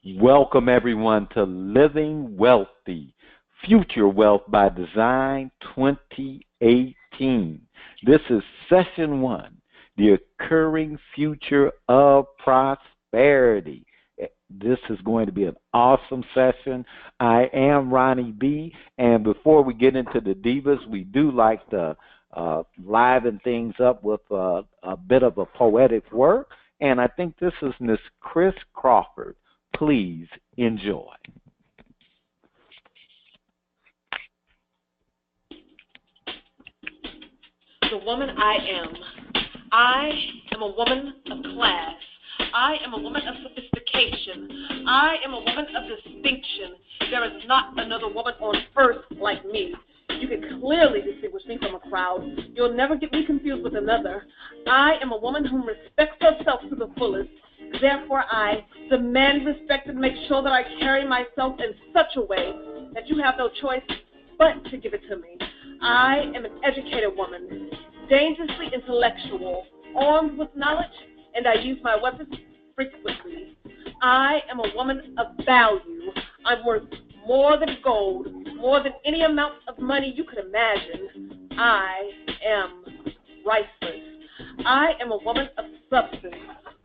Welcome everyone to Living Wealthy, Future Wealth by Design 2018. This is session 1, the occurring future of prosperity. This is going to be an awesome session. I am Ronnie B. And before we get into the Divas, we do like to liven things up with a bit of a poetic work. And I think this is Miss Chris Crawford. Please enjoy. The woman I am. I am a woman of class. I am a woman of sophistication. I am a woman of distinction. There is not another woman on earth like me. You can clearly distinguish me from a crowd. You'll never get me confused with another. I am a woman who respects herself to the fullest. Therefore, I demand respect and make sure that I carry myself in such a way that you have no choice but to give it to me. I am an educated woman, dangerously intellectual, armed with knowledge, and I use my weapons frequently. I am a woman of value. I'm worth more than gold, more than any amount of money you could imagine. I am priceless. I am a woman of substance,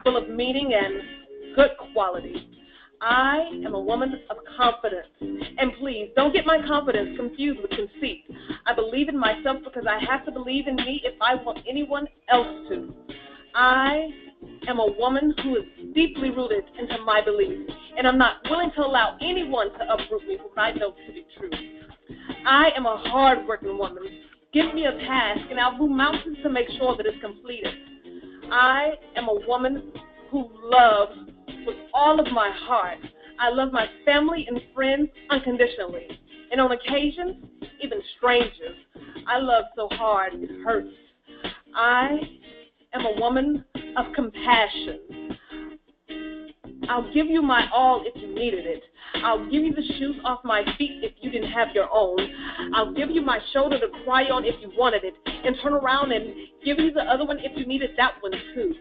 full of meaning and good quality. I am a woman of confidence. And please, don't get my confidence confused with conceit. I believe in myself because I have to believe in me if I want anyone else to. I am a woman who is deeply rooted into my beliefs, and I'm not willing to allow anyone to uproot me from what I know to be true. I am a hard-working woman. Give me a task, and I'll move mountains to make sure that it's completed. I am a woman who loves with all of my heart. I love my family and friends unconditionally, and on occasions, even strangers. I love so hard it hurts. I am a woman of compassion. I'll give you my all if you needed it. I'll give you the shoes off my feet if you didn't have your own. I'll give you my shoulder to cry on if you wanted it, and turn around and give you the other one if you needed that one too.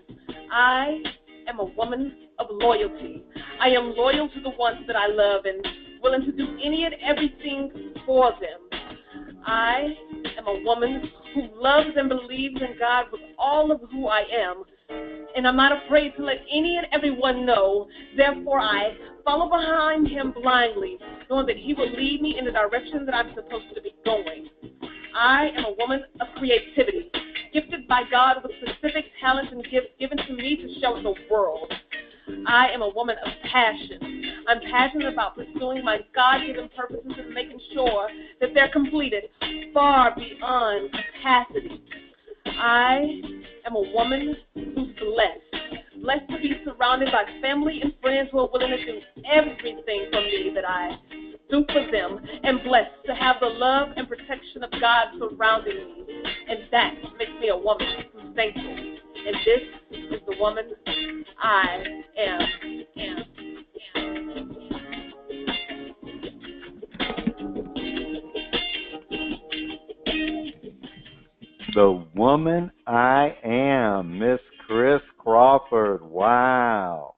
I am a woman of loyalty. I am loyal to the ones that I love and willing to do any and everything for them. I am a woman who loves and believes in God with all of who I am, and I'm not afraid to let any and everyone know. Therefore, I follow behind him blindly, knowing that he will lead me in the direction that I'm supposed to be going. I am a woman of creativity, gifted by God with specific talents and given to me to show the world. I am a woman of passion. I'm passionate about pursuing my God-given purposes and making sure that they're completed far beyond capacity. I am a woman who's blessed to be surrounded by family and friends who are willing to do everything for me that I do for them, and blessed to have the love and protection of God surrounding me. And that makes me a woman who's thankful. And this is the woman I am. The woman I am, Miss Chris Crawford. Wow.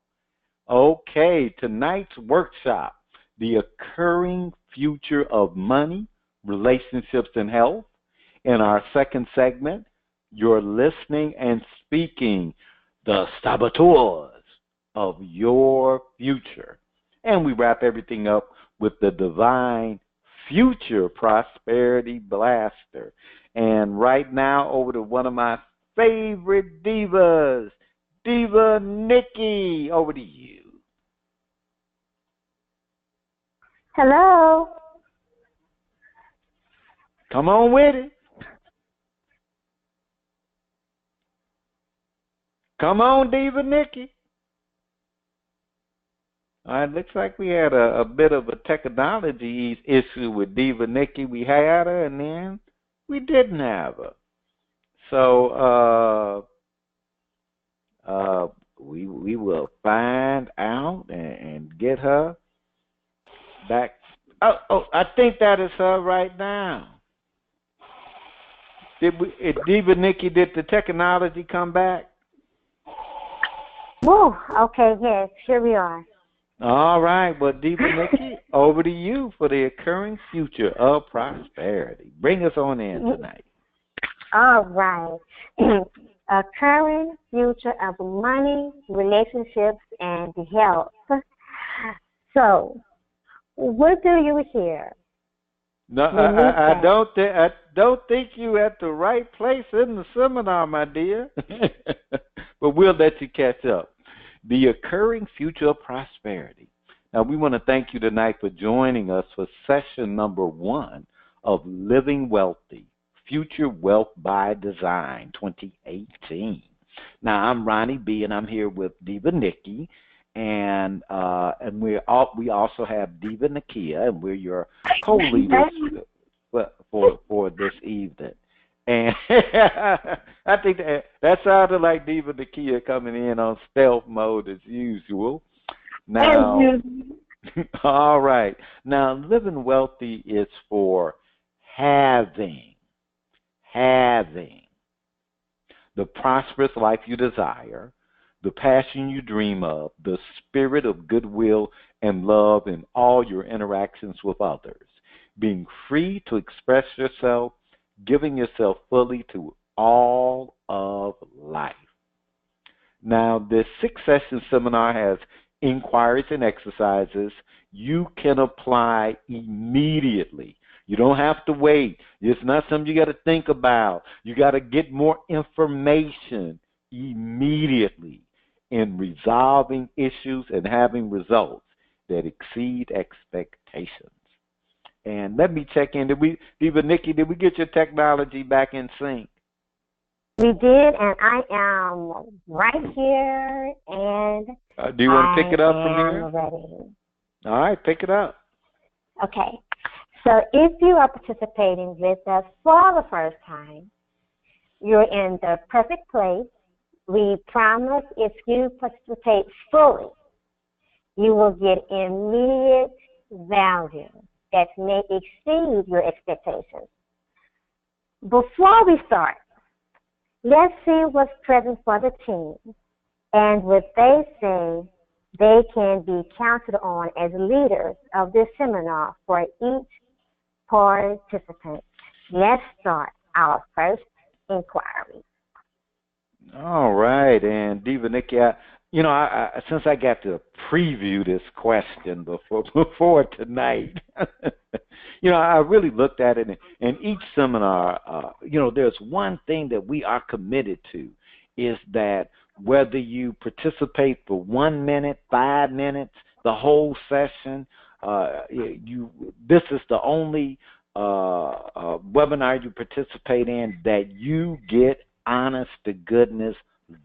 Okay, tonight's workshop, the occurring future of money, relationships, and health. In our second segment, you're listening and speaking, the saboteurs of your future. And we wrap everything up with the divine future prosperity blaster. And right now, over to one of my favorite divas, Diva Nikki. Over to you. Hello. Come on with it. Come on, Diva Nikki. All right, looks like we had a bit of a technology issue with Diva Nikki. We had her, and then we didn't have her. So we will find out and get her back. Oh, I think that is her right now. Diva Nikki, did the technology come back? Woo, okay, yes, here we are. All right. Well, Diva Nikki, over to you for the occurring future of prosperity. Bring us on in tonight. All right. Occurring future of money, relationships, and health. So, what do you hear? No, I don't think you at the right place in the seminar, my dear. But we'll let you catch up. The occurring future of prosperity. Now, we want to thank you tonight for joining us for session number 1 of Living Wealthy, Future Wealth by Design 2018. Now, I'm Ronnie B, and I'm here with Diva Nikki, and we also have Diva Nakia, and we're your co-leaders for this evening. And I think that sounded like Diva Nakia coming in on stealth mode as usual. Now, all right. Now, living wealthy is for having the prosperous life you desire, the passion you dream of, the spirit of goodwill and love in all your interactions with others, being free to express yourself, giving yourself fully to all of life. Now, this 6-session seminar has inquiries and exercises you can apply immediately. You don't have to wait. It's not something you got to think about. You got to get more information immediately in resolving issues and having results that exceed expectations. And let me check in. Diva Nikki, did we get your technology back in sync? We did, and I am right here, and do you want to pick it up from here? Ready. All right, pick it up. Okay. So if you are participating with us for the first time, you're in the perfect place. We promise if you participate fully, you will get immediate value that may exceed your expectations. Before we start, let's see what's present for the team and what they say they can be counted on as leaders of this seminar for each participant. Let's start our first inquiry. All right, and Diva Nikki, since I got to preview this question before tonight, I really looked at it, and each seminar, there's one thing that we are committed to, is that whether you participate for 1 minute, 5 minutes, the whole session, this is the only webinar you participate in that you get honest to goodness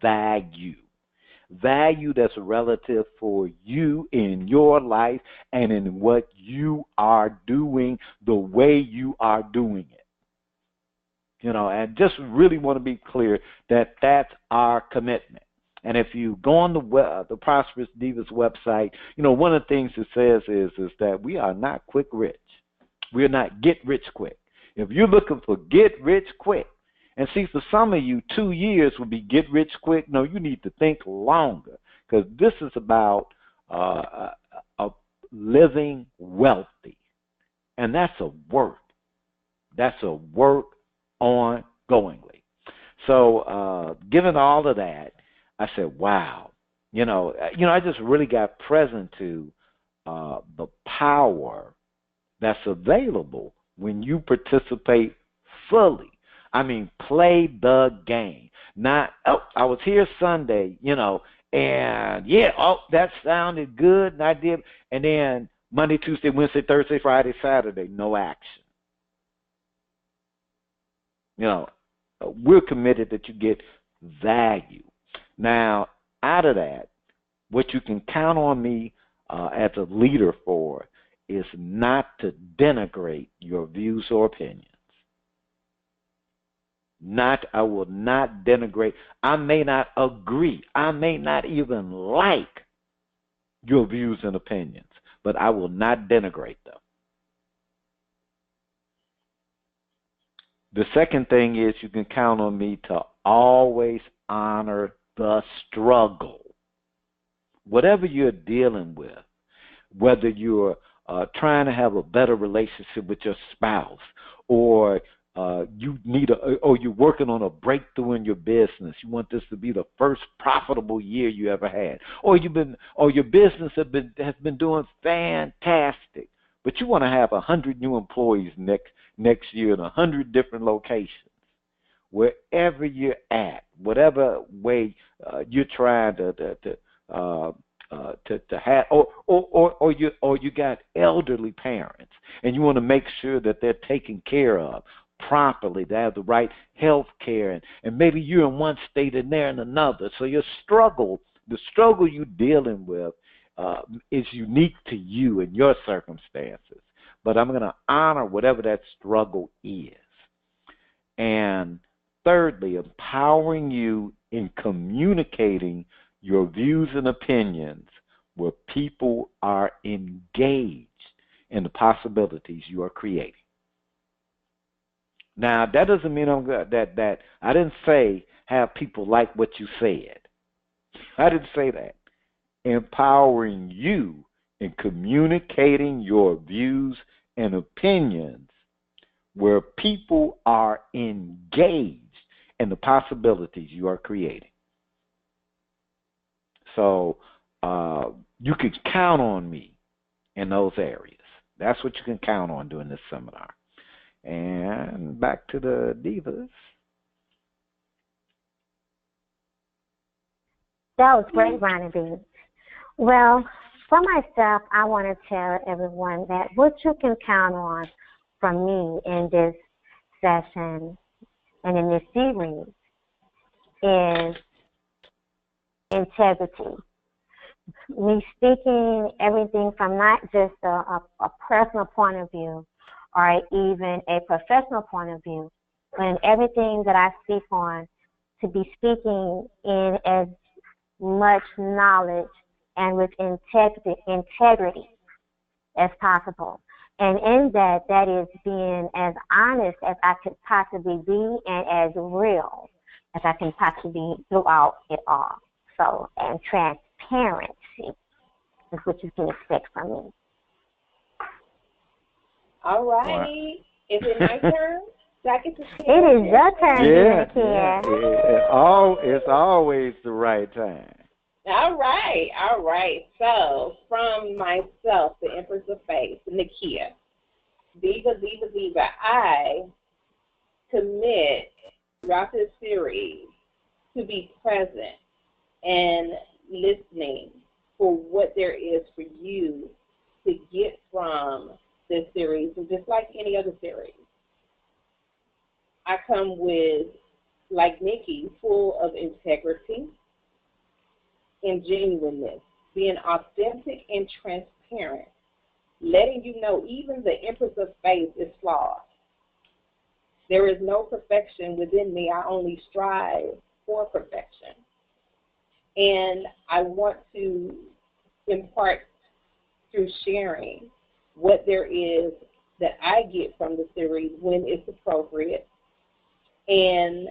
value that's relative for you in your life and in what you are doing, the way you are doing it. And just really want to be clear that that's our commitment. And if you go on the Prosperous Divas website, one of the things it says is that we are not quick rich. We're not get rich quick. If you're looking for get rich quick, and see, for some of you, 2 years will be get rich quick. No, you need to think longer, because this is about living wealthy. And that's a work. That's a work ongoingly. So given all of that, I said, wow. I just really got present to the power that's available when you participate fully. I mean, play the game. Not, I was here Sunday, and that sounded good, and I did. And then Monday, Tuesday, Wednesday, Thursday, Friday, Saturday, no action. We're committed that you get value. Now, out of that, what you can count on me as a leader for is not to denigrate your views or opinions. I will not denigrate. I may not agree. I may not even like your views and opinions, but I will not denigrate them. The second thing is you can count on me to always honor the struggle. Whatever you're dealing with, whether you're trying to have a better relationship with your spouse, or or you're working on a breakthrough in your business. You want this to be the first profitable year you ever had, or your business has been doing fantastic, but you want to have 100 new employees next year in 100 different locations. Wherever you're at, whatever way you're trying to have, or you got elderly parents, and you want to make sure that they're taken care of properly, they have the right health care, and maybe you're in one state and they're in another. So the struggle you're dealing with is unique to you and your circumstances. But I'm going to honor whatever that struggle is. And thirdly, empowering you in communicating your views and opinions where people are engaged in the possibilities you are creating. Now, that doesn't mean that I didn't say have people like what you said. I didn't say that. Empowering you in communicating your views and opinions where people are engaged in the possibilities you are creating. So you can count on me in those areas. That's what you can count on during this seminar. And back to the Divas. That was great, Ronnie. Well, for myself, I want to tell everyone that what you can count on from me in this session and in this series is integrity. Me speaking everything from not just a personal point of view or even a professional point of view, but in everything that I speak on, to be speaking in as much knowledge and with integrity as possible. And in that is being as honest as I could possibly be and as real as I can possibly be throughout it all. So, and transparency is what you can expect from me. All right. Is it my turn? Do I get to it is your turn, Nakia. Yeah. It's always the right time. All right. So, from myself, the Empress of Faith, Nakia, Diva, I commit throughout this series to be present and listening for what there is for you to get from this series, and just like any other series. I come with, like Nikki, full of integrity and genuineness, being authentic and transparent, letting you know even the Empress of Faith is flawed. There is no perfection within me. I only strive for perfection. And I want to impart through sharing what there is that I get from the series when it's appropriate. And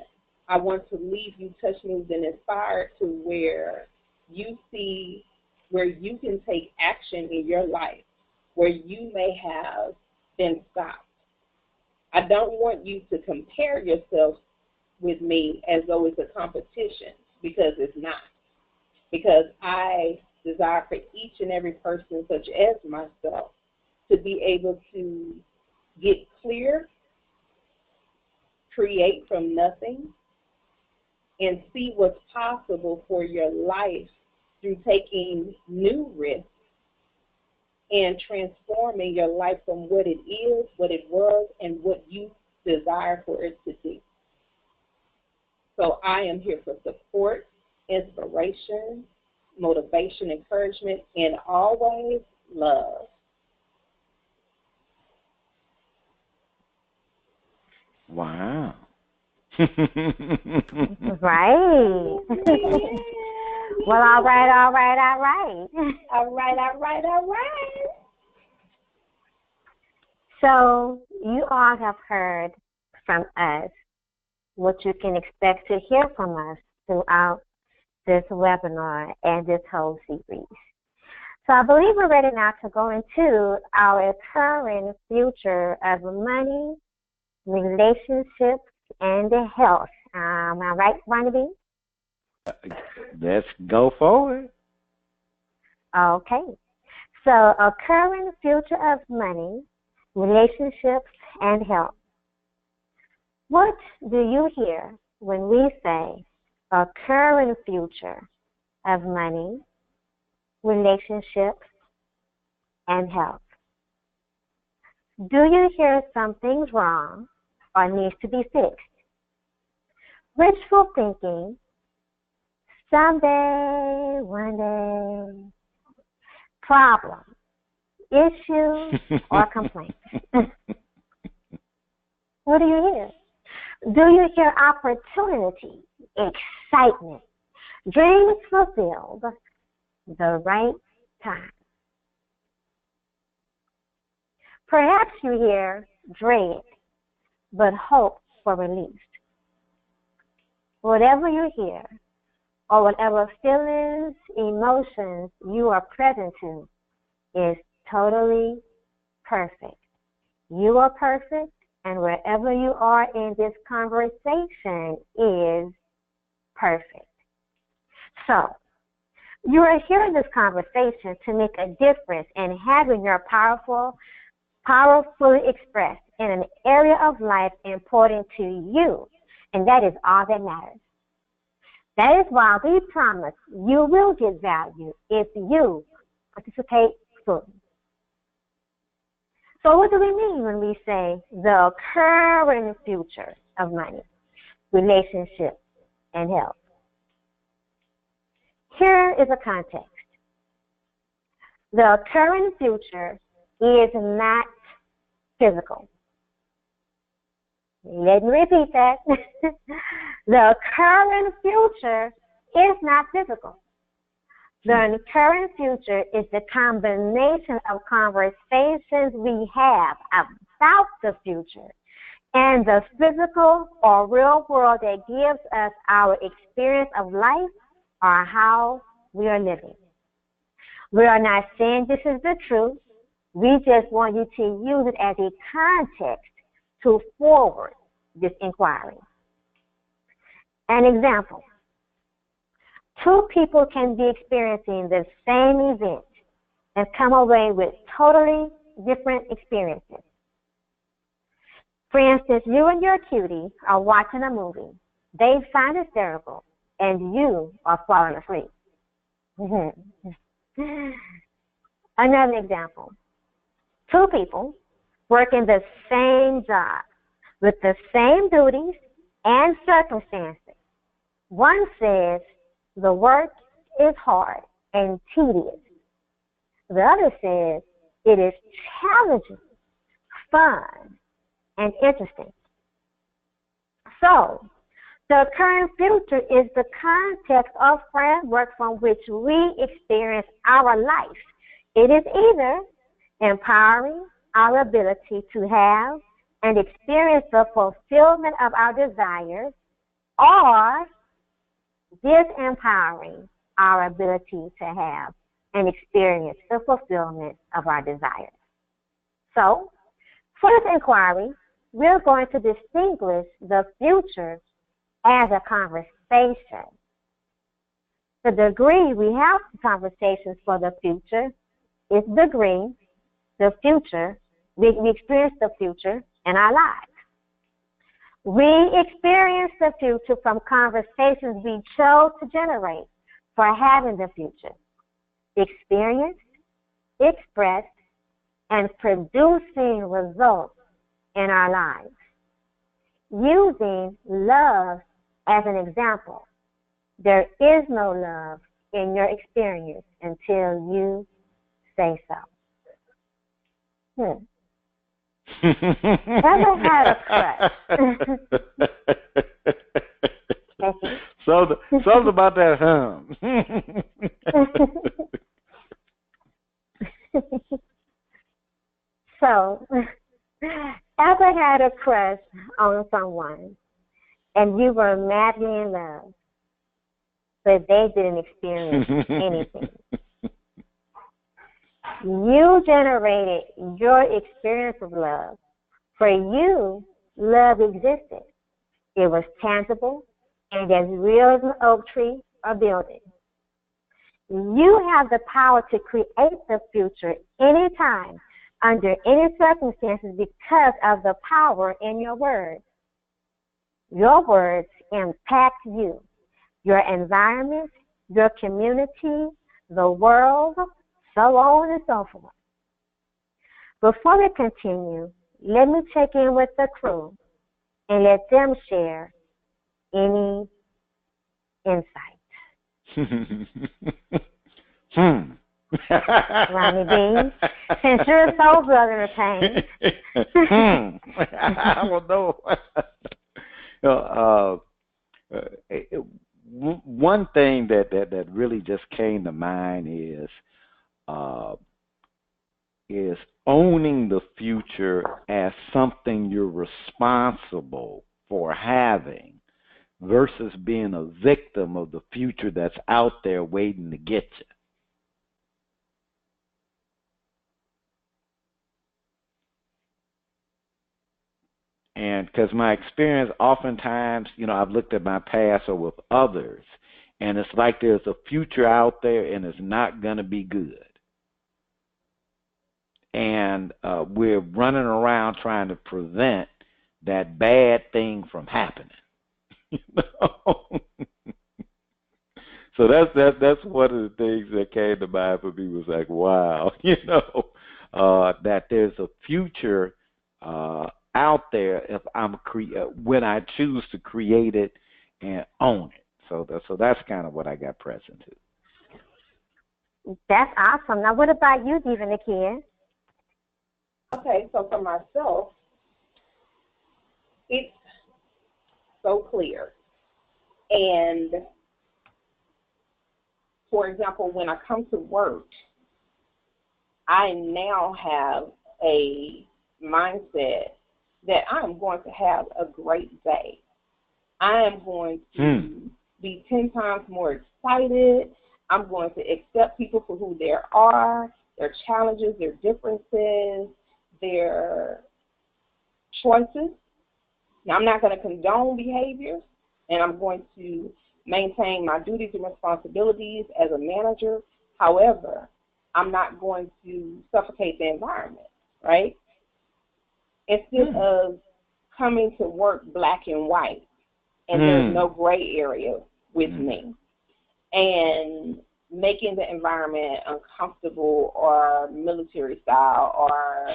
I want to leave you touched, moved, and inspired to where you see where you can take action in your life, where you may have been stopped. I don't want you to compare yourself with me as though it's a competition, because it's not. Because I desire for each and every person, such as myself, to be able to get clear, create from nothing, and see what's possible for your life through taking new risks and transforming your life from what it is, what it was, and what you desire for it to be. So I am here for support, inspiration, motivation, encouragement, and always love. Wow. Right. Well, all right. So you all have heard from us what you can expect to hear from us throughout this webinar and this whole series. So I believe we're ready now to go into our current future of money, relationships, and health. Am I right, Barnaby? Let's go forward. Okay. So a current future of money, relationships, and health. What do you hear when we say a current future of money, relationships, and health? Do you hear something's wrong or needs to be fixed? Wishful thinking, someday, one day, problem, issue, or complaint? What do you hear? Do you hear opportunity, excitement, dreams fulfilled, the right time? Perhaps you hear dread, but hope for release. Whatever you hear, or whatever feelings, emotions you are present to, is totally perfect. You are perfect, and wherever you are in this conversation is perfect. So, you are hearing this conversation to make a difference in having your powerfully expressed in an area of life important to you, and that is all that matters. That is why we promise you will get value if you participate fully. So what do we mean when we say the current future of money, relationships, and health? Here is a context. The current future is not physical. Let me repeat that. The current future is not physical. The current future is the combination of conversations we have about the future and the physical or real world that gives us our experience of life or how we are living. We are not saying this is the truth. We just want you to use it as a context to forward this inquiry. An example. Two people can be experiencing the same event and come away with totally different experiences. For instance, you and your cutie are watching a movie. They find it hysterical, and you are falling asleep. Another example. Two people work in the same job with the same duties and circumstances. One says the work is hard and tedious. The other says it is challenging, fun, and interesting. So, the current future is the context or framework from which we experience our life. It is either empowering our ability to have and experience the fulfillment of our desires, or disempowering our ability to have and experience the fulfillment of our desires. So, for this inquiry, we're going to distinguish the future as a conversation. The degree we have conversations for the future is degree, the future, we experience the future in our lives. We experience the future from conversations we chose to generate for having the future, experienced, expressed, and producing results in our lives. Using love as an example, there is no love in your experience until you say so. Ever had a crush? Something about that hum. So, ever had a crush on someone and you were madly in love, but they didn't experience anything? You generated your experience of love. For you, love existed. It was tangible and as real as an oak tree or building. You have the power to create the future anytime, under any circumstances, because of the power in your words. Your words impact you, your environment, your community, the world, so on and so forth. Before we continue, let me check in with the crew and let them share any insight. Ronnie B, since you're so brother pain. I don't know. One thing that really just came to mind is owning the future as something you're responsible for having versus being a victim of the future that's out there waiting to get you. And because my experience, oftentimes, I've looked at my past or with others, and it's like there's a future out there and it's not going to be good. And we're running around trying to prevent that bad thing from happening. So that's one of the things that came to mind for me, was like, wow, that there's a future out there if when I choose to create it and own it. So that's kind of what I got present to. That's awesome. Now, what about you, Diva Nakia? Okay, so for myself, it's so clear. And for example, when I come to work, I now have a mindset that I'm going to have a great day. I am going to be 10 times more excited. I'm going to accept people for who they are, their challenges, their differences, their choices. Now, I'm not going to condone behaviors, and I'm going to maintain my duties and responsibilities as a manager. However, I'm not going to suffocate the environment, right? Instead of coming to work black and white, and there's no gray area with me, and making the environment uncomfortable or military style or,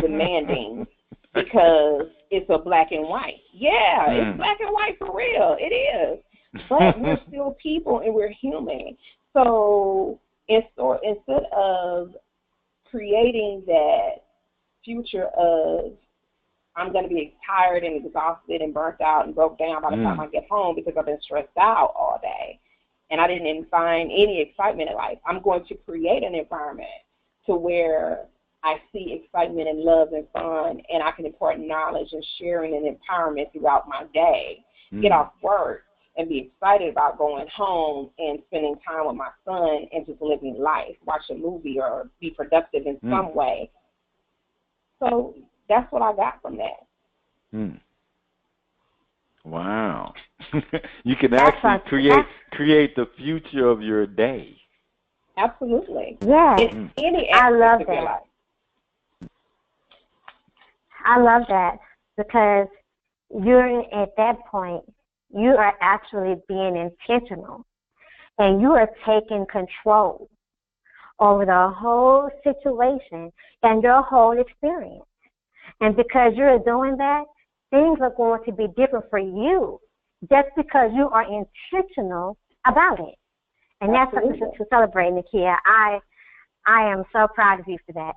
demanding because it's a black and white. Yeah, it's black and white for real. It is. But we're still people and we're human. So instead of creating that future of I'm going to be tired and exhausted and burnt out and broke down by the time I get home because I've been stressed out all day and I didn't even find any excitement in life, I'm going to create an environment to where I see excitement and love and fun, and I can impart knowledge and sharing and empowerment throughout my day. Get off work and be excited about going home and spending time with my son and just living life, watch a movie or be productive in some way. So that's what I got from that. Wow. You can actually create the future of your day. Absolutely. Yeah. I love of that. your life. I love that because you're at that point, you are actually being intentional and you are taking control over the whole situation and your whole experience. And because you're doing that, things are going to be different for you just because you are intentional about it. And that's something to celebrate, Nakia. I am so proud of you for that.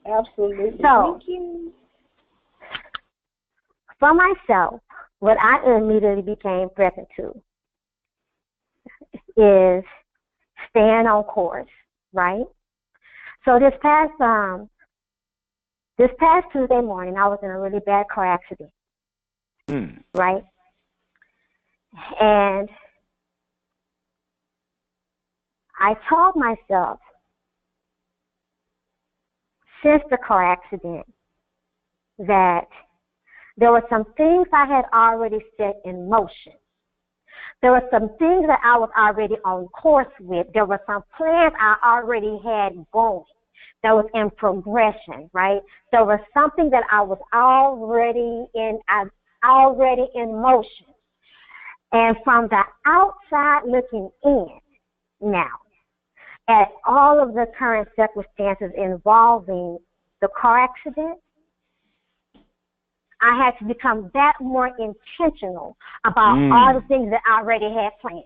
Absolutely. So, thank you. For myself, what I immediately became present to is staying on course, right? So this past Tuesday morning, I was in a really bad car accident, right? And I told myself since the car accident that there were some things I had already set in motion. There were some things that I was already on course with. There were some plans I already had going that was in progression, right? There was something that I was already in motion. And from the outside looking in now at all of the current circumstances involving the car accident, I had to become that more intentional about all the things that I already had planned,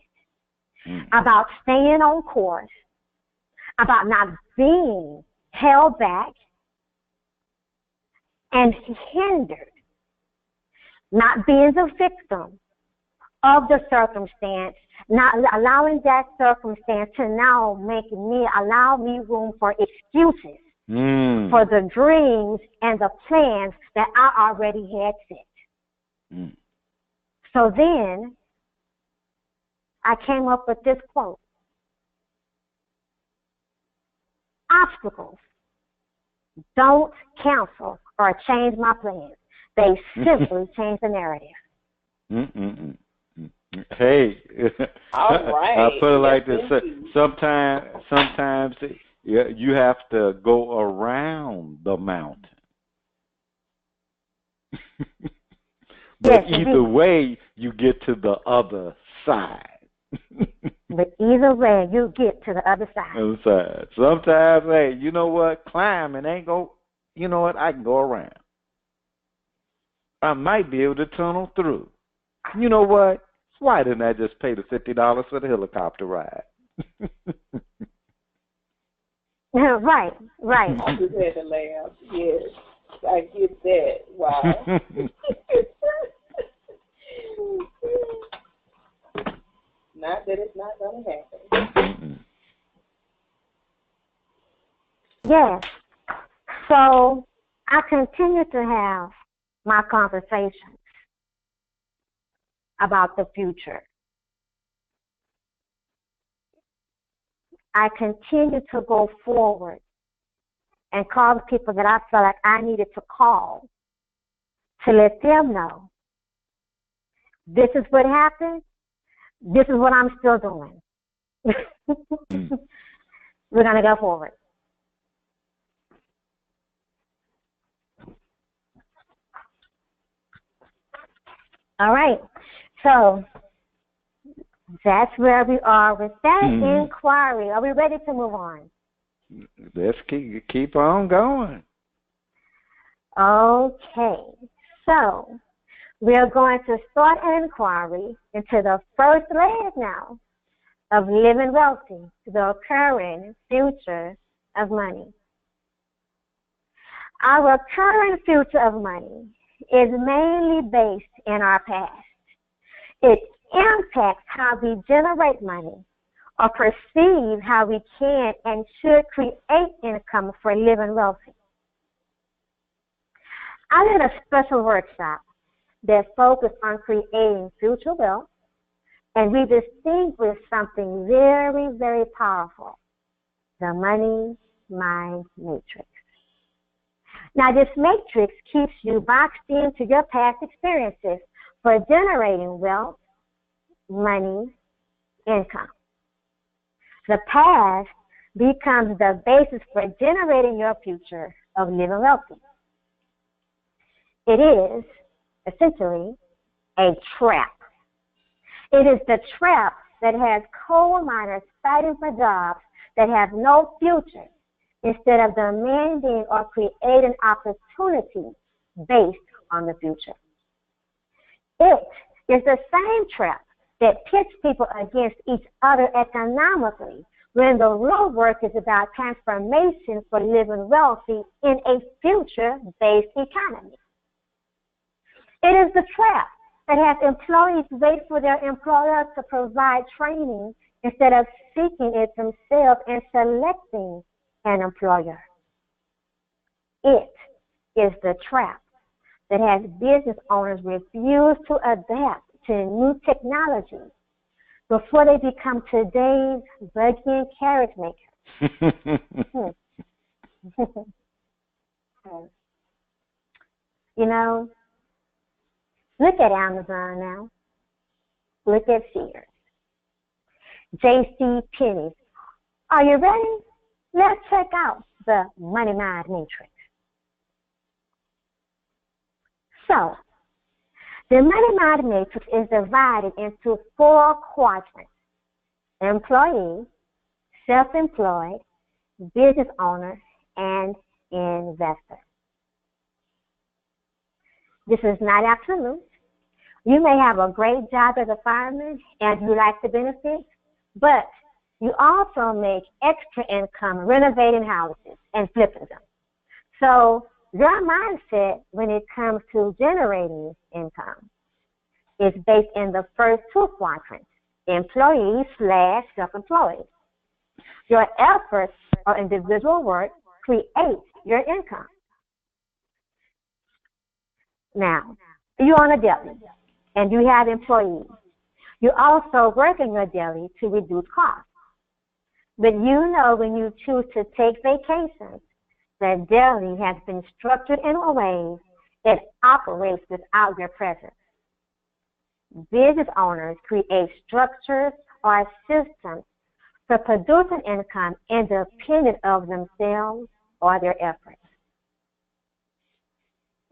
about staying on course, about not being held back and hindered, not being the victim of the circumstance, not allowing that circumstance to now allow me room for excuses for the dreams and the plans that I already had set. So then I came up with this quote: obstacles don't cancel or change my plans. They simply change the narrative. Hey, all right. I put it like this. Sometimes you have to go around the mountain. But either way, you get to the other side. But either way, you get to the other side. Sometimes, hey, you know what? Climbing ain't go. You know what? I can go around. I might be able to tunnel through. You know what? Why didn't I just pay the $50 for the helicopter ride? Right. I just had to laugh. Yes, I get that. Wow. Not that it's not going to happen. Yes. So I continue to have my conversations about the future. I continue to go forward and call the people that I felt like I needed to call to let them know this is what happened. This is what I'm still doing. We're going to go forward. All right. So that's where we are with that inquiry. Are we ready to move on? Let's keep on going. Okay. So we are going to start an inquiry into the first leg now of living wealthy, the occurring future of money. Our current future of money is mainly based in our past. It impacts how we generate money or perceive how we can and should create income for living wealthy. I did a special workshop that focused on creating future wealth, and we distinguished something very, very powerful: the money mind matrix. Now, this matrix keeps you boxed into your past experiences for generating wealth, money, income. The past becomes the basis for generating your future of living wealthy. It is essentially a trap. It is the trap that has coal miners fighting for jobs that have no future, instead of demanding or creating opportunities based on the future. It is the same trap that pits people against each other economically, when the real work is about transformation for living wealthy in a future-based economy. It is the trap that has employees wait for their employer to provide training instead of seeking it themselves and selecting an employer. It is the trap that has business owners refuse to adapt to new technology before they become today's buggy and carriage makers. Look at Amazon now. Look at Sears. J.C. Penney's. Are you ready? Let's check out the money mind matrix. So, the money mind matrix is divided into 4 quadrants: employee, self-employed, business owner, and investor. This is not absolute. You may have a great job as a fireman and you like the benefits, but you also make extra income renovating houses and flipping them. So your mindset when it comes to generating income is based in the first 2 quadrants, employee/self-employed. Your efforts or individual work create your income. Now, you own a deli and you have employees. You also work in your deli to reduce costs. But you know when you choose to take vacations, the deli has been structured in a way that operates without your presence. Business owners create structures or systems for producing income independent of themselves or their efforts.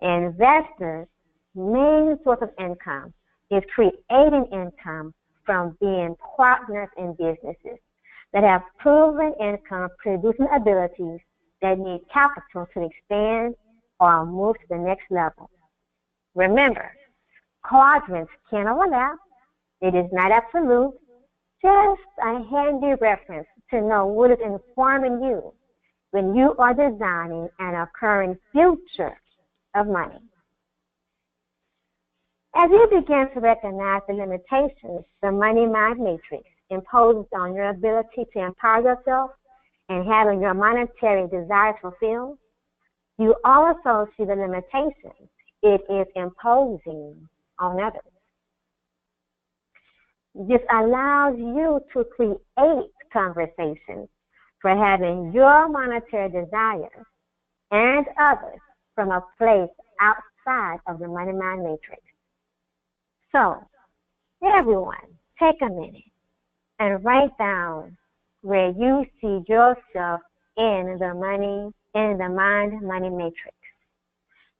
Investors' main source of income is creating income from being partners in businesses that have proven income producing abilities that need capital to expand or move to the next level. Remember, quadrants can overlap. It is not absolute. Just a handy reference to know what is informing you when you are designing an occurring future of money. As you begin to recognize the limitations the money mind matrix imposes on your ability to empower yourself and having your monetary desires fulfilled, you also see the limitations it is imposing on others. This allows you to create conversations for having your monetary desires and others from a place outside of the money mind matrix. So, everyone, take a minute and write down where you see yourself in the mind money matrix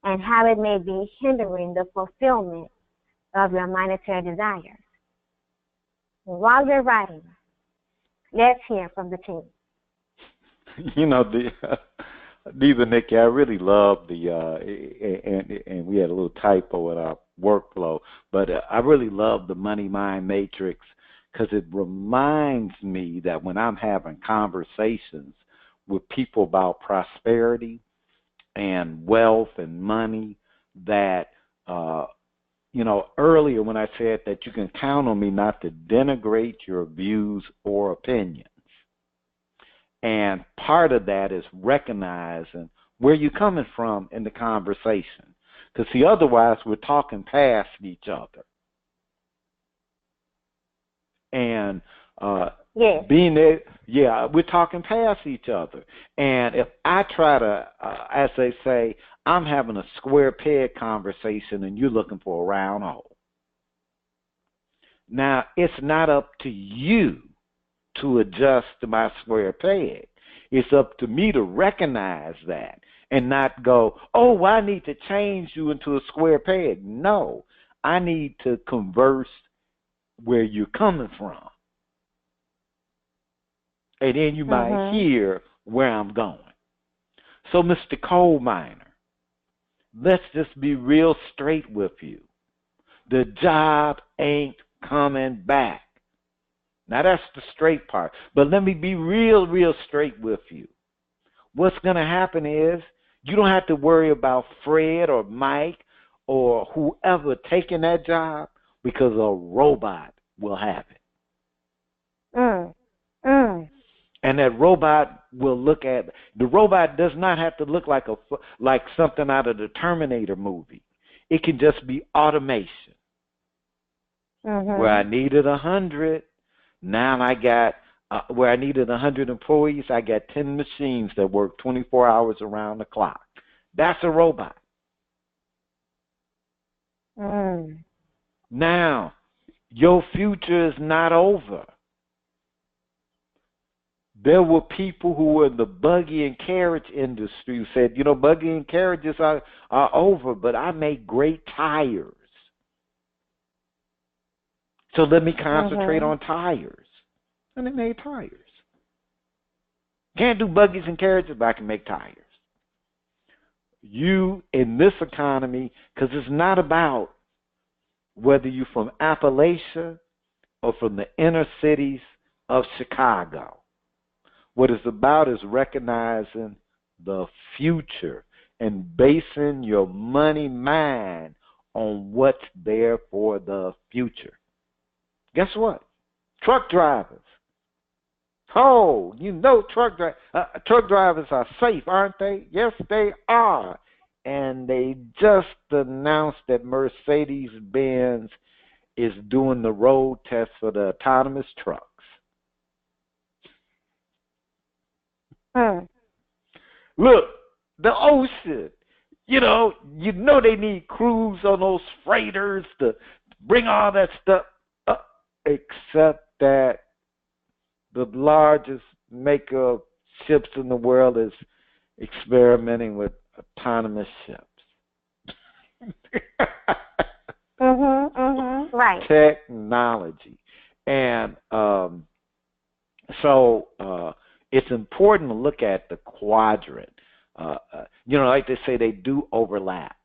and how it may be hindering the fulfillment of your monetary desires. While you're writing, let's hear from the team. You know, Diva, Nakia, I really love and we had a little typo in our workflow, but I really love the money mind matrix because it reminds me that when I'm having conversations with people about prosperity and wealth and money, that earlier when I said that you can count on me not to denigrate your views or opinions. And part of that is recognizing where you're coming from in the conversation. Because, see, otherwise we're talking past each other. And being there, we're talking past each other. And if I try to, as they say, I'm having a square peg conversation and you're looking for a round hole. Now, it's not up to you to adjust to my square peg. It's up to me to recognize that and not go, oh, I need to change you into a square peg. No, I need to converse where you're coming from. And then you might hear where I'm going. So, Mr. Coal Miner, let's just be real straight with you. The job ain't coming back. Now, that's the straight part. But let me be real straight with you. What's going to happen is you don't have to worry about Fred or Mike or whoever taking that job because a robot will have it. And that robot will look at the robot does not have to look like something out of the Terminator movie. It can just be automation. Where I needed 100, now I got where I needed 100 employees, I got 10 machines that work 24 hours around the clock. That's a robot. Now, your future is not over. There were people who were in the buggy and carriage industry who said, buggy and carriages are over, but I make great tires. So let me concentrate on tires. And they made tires. Can't do buggies and carriages, but I can make tires. You, in this economy, because it's not about whether you're from Appalachia or from the inner cities of Chicago. What it's about is recognizing the future and basing your money mind on what's there for the future. Guess what? Truck drivers. Oh, truck drivers are safe, aren't they? Yes, they are. And they just announced that Mercedes-Benz is doing the road test for the autonomous trucks. Look, the ocean. They need crews on those freighters to bring all that stuff up, except that the largest maker of ships in the world is experimenting with autonomous ships. Right. Technology. And so it's important to look at the quadrant. Like they say, they do overlap.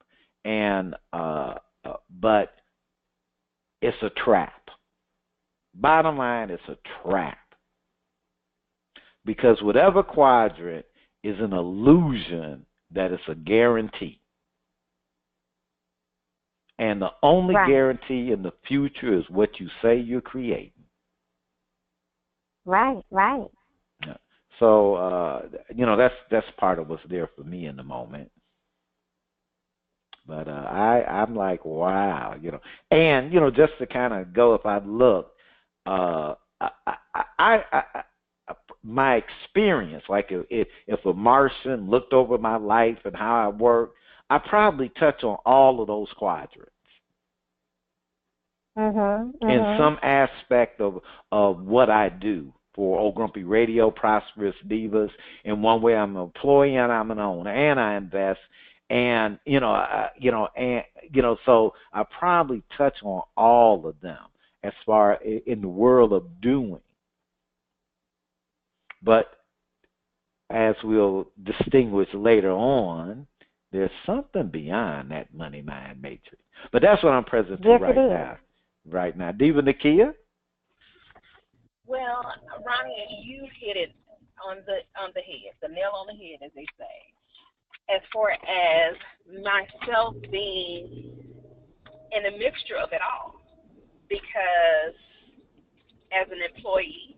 And but it's a trap. Bottom line, it's a trap. Because whatever quadrant is an illusion that it's a guarantee. And the only guarantee in the future is what you say you're creating. Right. So, that's part of what's there for me in the moment. But I'm like, wow, And, just to kind of go, if I look, my experience, like if a Martian looked over my life and how I work, I probably touch on all of those quadrants. In some aspect of what I do for Old Grumpy Radio, Prosperous, Divas. In one way, I'm an employee and I'm an owner, and I invest, and so I probably touch on all of them as far in the world of doing. But as we'll distinguish later on, there's something beyond that money mind matrix. But that's what I'm present to right now. Diva Nakia? Well, Ronnie, you hit it on the head, the nail on the head, as they say. As far as myself being in a mixture of it all, because as an employee,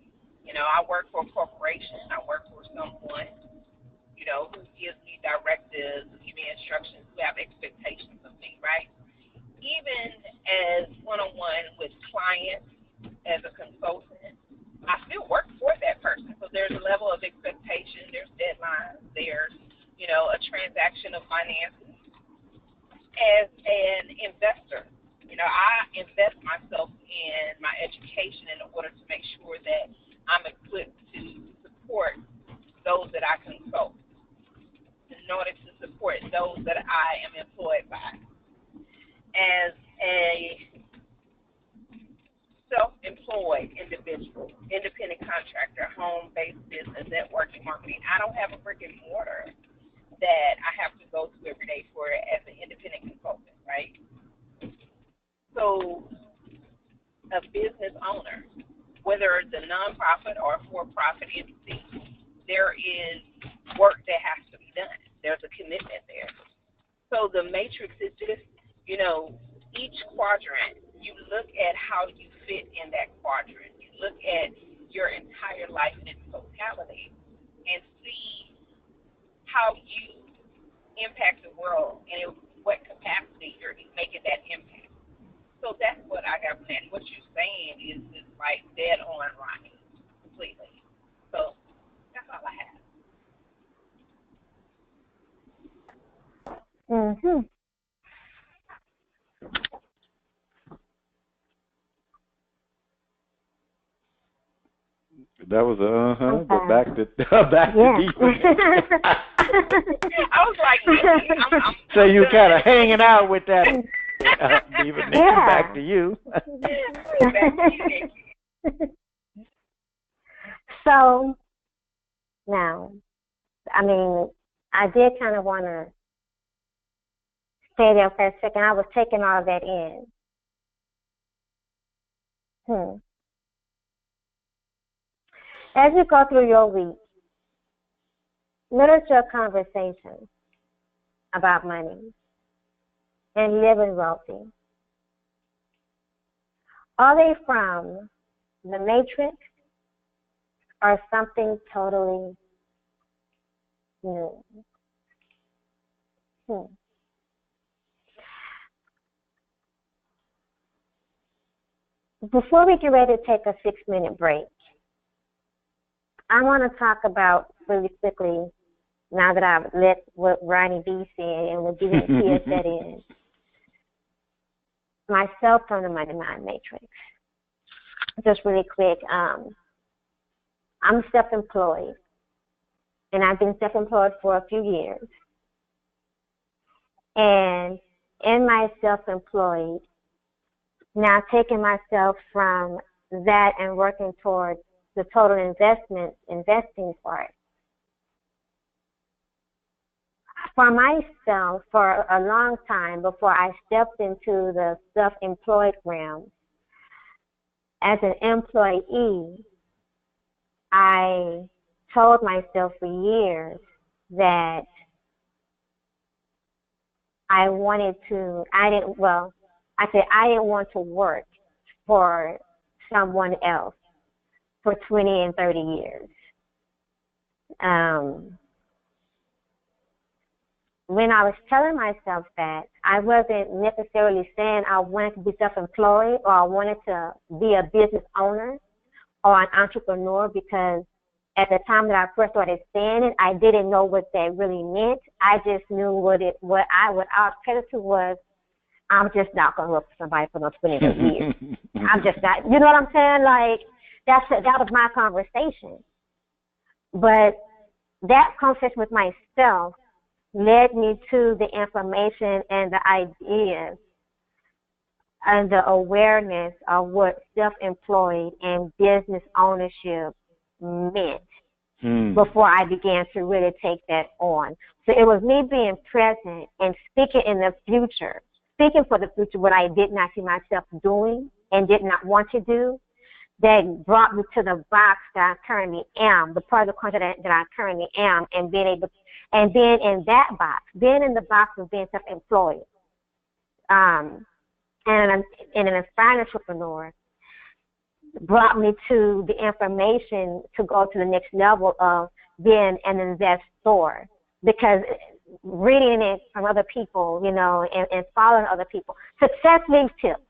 I work for a corporation. I work for someone, who gives me directives, give me instructions, who have expectations of me, right? Even as one-on-one with clients, as a consultant, I still work for that person. So there's a level of expectation, there's deadlines, there's, a transaction of finances. As an investor, I invest myself in my education in order to make sure that I'm equipped to support those that I consult, in order to support those that I am employed by. As a self-employed individual, independent contractor, home-based business, networking, marketing, I don't have a brick and mortar that I have to go to every day for as an independent consultant, right? So a business owner, whether it's a nonprofit or a for-profit entity, there is work that has to be done. There's a commitment there. So the matrix is just, each quadrant, you look at how you fit in that quadrant. You look at your entire life in its totality and see how you impact the world and in what capacity you're making that impact. So that's what I got planned. What you're saying is like dead on, Ronnie, completely. So that's all I have. That was Okay. but back to back Yeah. to Divas. I was like, I'm So you kind of hanging out with that Diva Nikki. Yeah. Back to you. So now, I mean, I did kind of want to stay there for a second. I was taking all that in. As you go through your week, literature conversations about money and living wealthy. Are they from the Matrix or something totally new? Before we get ready to take a 6-minute break, I want to talk about really quickly, now that I've let what Ronnie B said and what Nakia said in, myself from the Money Mind Matrix. Just really quick, I'm self-employed, and I've been self-employed for a few years. And in my self-employed, now taking myself from that and working towards the total investing part. For myself, for a long time before I stepped into the self-employed realm, as an employee, I told myself for years that I didn't want to work for someone else for 20 and 30 years. When I was telling myself that, I wasn't necessarily saying I wanted to be self-employed or I wanted to be a business owner or an entrepreneur, because at the time that I first started saying it, I didn't know what that really meant. I just knew what I was headed to was, I'm just not going to work for somebody for no 20 years. I'm just not, you know what I'm saying? Like, that was my conversation. But that conversation with myself led me to the information and the ideas and the awareness of what self-employed and business ownership meant before I began to really take that on. So it was me being present and speaking in the future, speaking for the future, what I did not see myself doing and did not want to do, that brought me to the box that I currently am, the part of the country that I currently am, and being able to, and being in that box, being in the box of being self-employed, and an aspiring entrepreneur, brought me to the information to go to the next level of being an investor. Because reading it from other people, you know, and following other people, success leaves tips.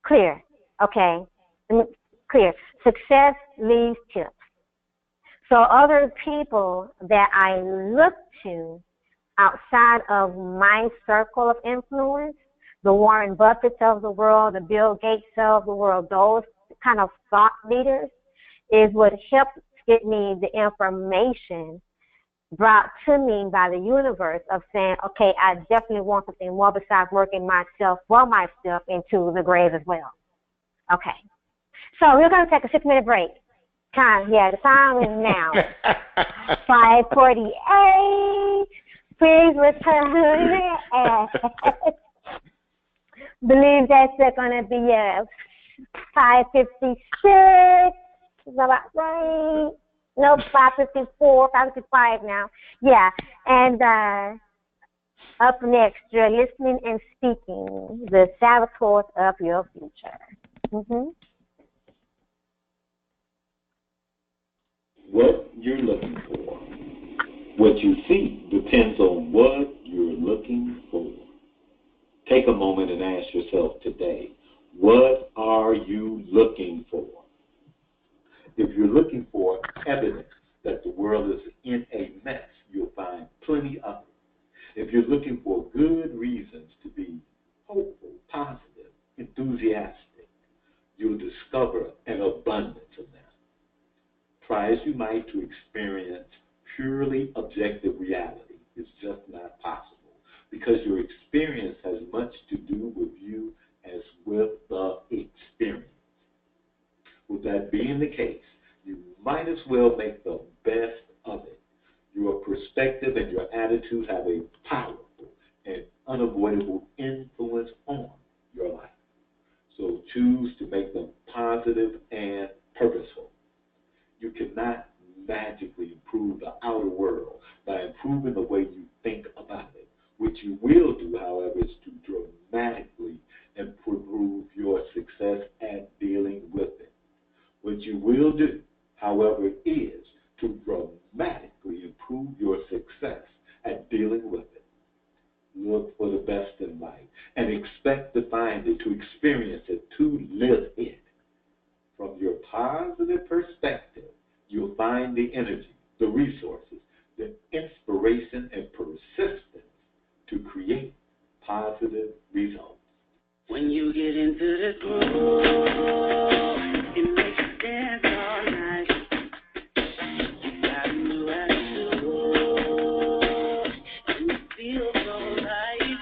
Clear, okay? Clear. Success leaves tips. So other people that I look to outside of my circle of influence, the Warren Buffetts of the world, the Bill Gates of the world, those kind of thought leaders, is what helped get me the information brought to me by the universe of saying, okay, I definitely want something more besides working myself for myself into the grave as well. Okay. So we're going to take a 6-minute break. The time is now 5:48. Please return. Believe that's going to be 5:56. Is that right? No, 5:54, 5:55 now. Yeah. And up next, you're listening and speaking, the saboteurs of your future. What you're looking for. What you see depends on what you're looking for. Take a moment and ask yourself today, what are you looking for? If you're looking for evidence that the world is in a mess, you'll find plenty of it. If you're looking for good reasons to be hopeful, positive, enthusiastic, you'll discover an abundance of them. to experience purely objective reality. It's just not possible because your experience has much to do with you as with the experience. With that being the case, you might as well make the best of it. Your perspective and your attitude have a powerful and unavoidable influence on your life. So choose to make them positive and purposeful. You cannot magically improve the outer world by improving the way you think about it. What you will do, however, is to dramatically improve your success at dealing with it. What you will do, however, is to dramatically improve your success at dealing with it. Look for the best in life and expect to find it, to experience it, to live it. From your positive perspective, you'll find the energy, the resources, the inspiration, and persistence to create positive results. When you get into the groove, it makes you dance all night. You got a new attitude, and you feel so right.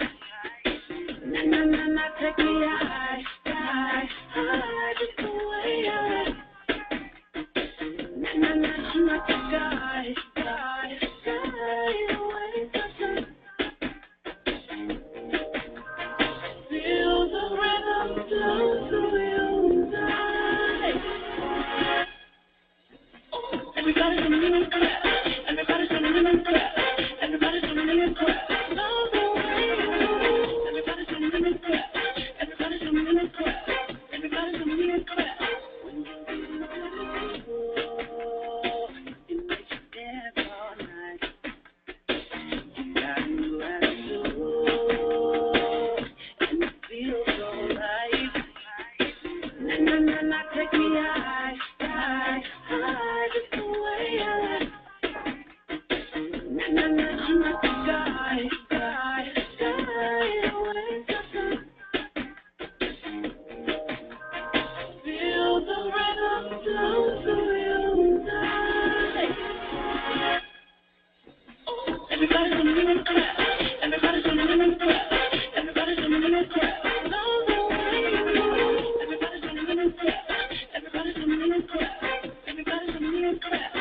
Na na na na, take me high, high, high, just the way I like. Na na na, I'm not the guy, guy, guy, away from sun. Feel the rhythm flow through you tonight. Everybody's swimming in clap. Everybody's swimming in clap. Everybody's swimming in clap. Love the way you move. Everybody's swimming in clap. Everybody's swimming in clap. Everybody's swimming in clap. When you get it makes you dance all night. You got a new attitude, and you feel so right. Na na na na, take me high, high, high, just the way I like. Na na na, I'm not the guy, guy, guy, away from sun. Feel the rhythm flow through you tonight. Everybody's swimming in clap. Everybody's swimming in clap. Everybody's swimming in clap. Love the way you move. Everybody's swimming in clap. Everybody's swimming in clap. Everybody's swimming in clap.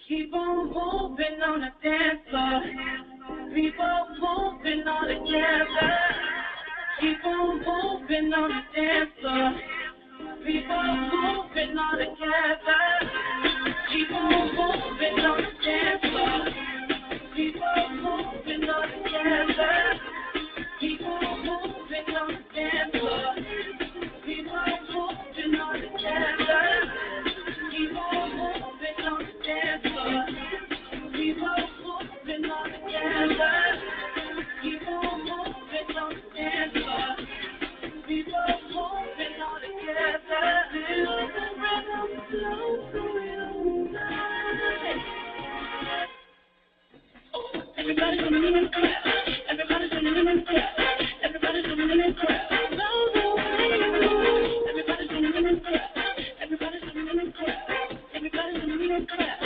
Keep on moving on the dance floor. People moving all together. Keep on moving on the dance floor. People moving all together. Keep on moving on the dance floor. People moving all together. Keep on moving on the dance floor. People moving all together. Keep on moving on the dance floor. People moving all together. Keep on moving on the dance floor. People moving all together. Feel the rhythm flow through you tonight. Everybody's swimming in clap. Everybody's swimming in clap. Everybody's swimming in clap. Know the way you move. Everybody's swimming in clap. Everybody's swimming in clap. Everybody's swimming in clap.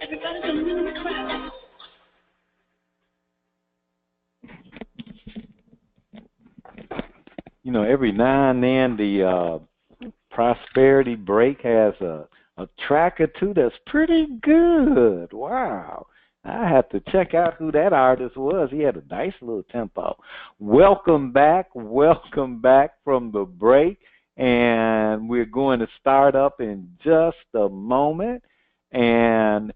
Everybody's swimming in clap. You know, every now and then the prosperity break has a track or two that's pretty good. Wow. I have to check out who that artist was. He had a nice little tempo. Welcome back from the break. And we're going to start up in just a moment. And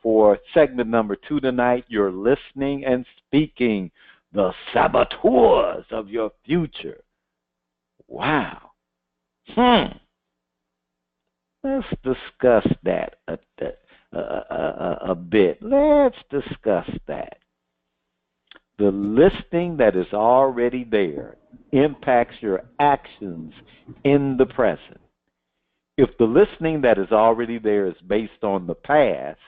for segment number 2 tonight, you're listening and speaking, the saboteurs of your future. Wow. Let's discuss that a bit. Let's discuss that. The listing that is already there impacts your actions in the present. If the listening that is already there is based on the past,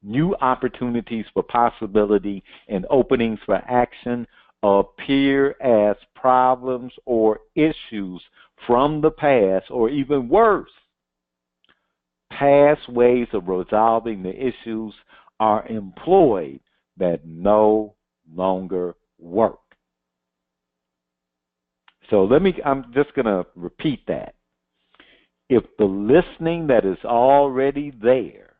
new opportunities for possibility and openings for action appear as problems or issues from the past, or even worse, Past ways of resolving the issues are employed that no longer work. So I'm just going to repeat that. If the listening that is already there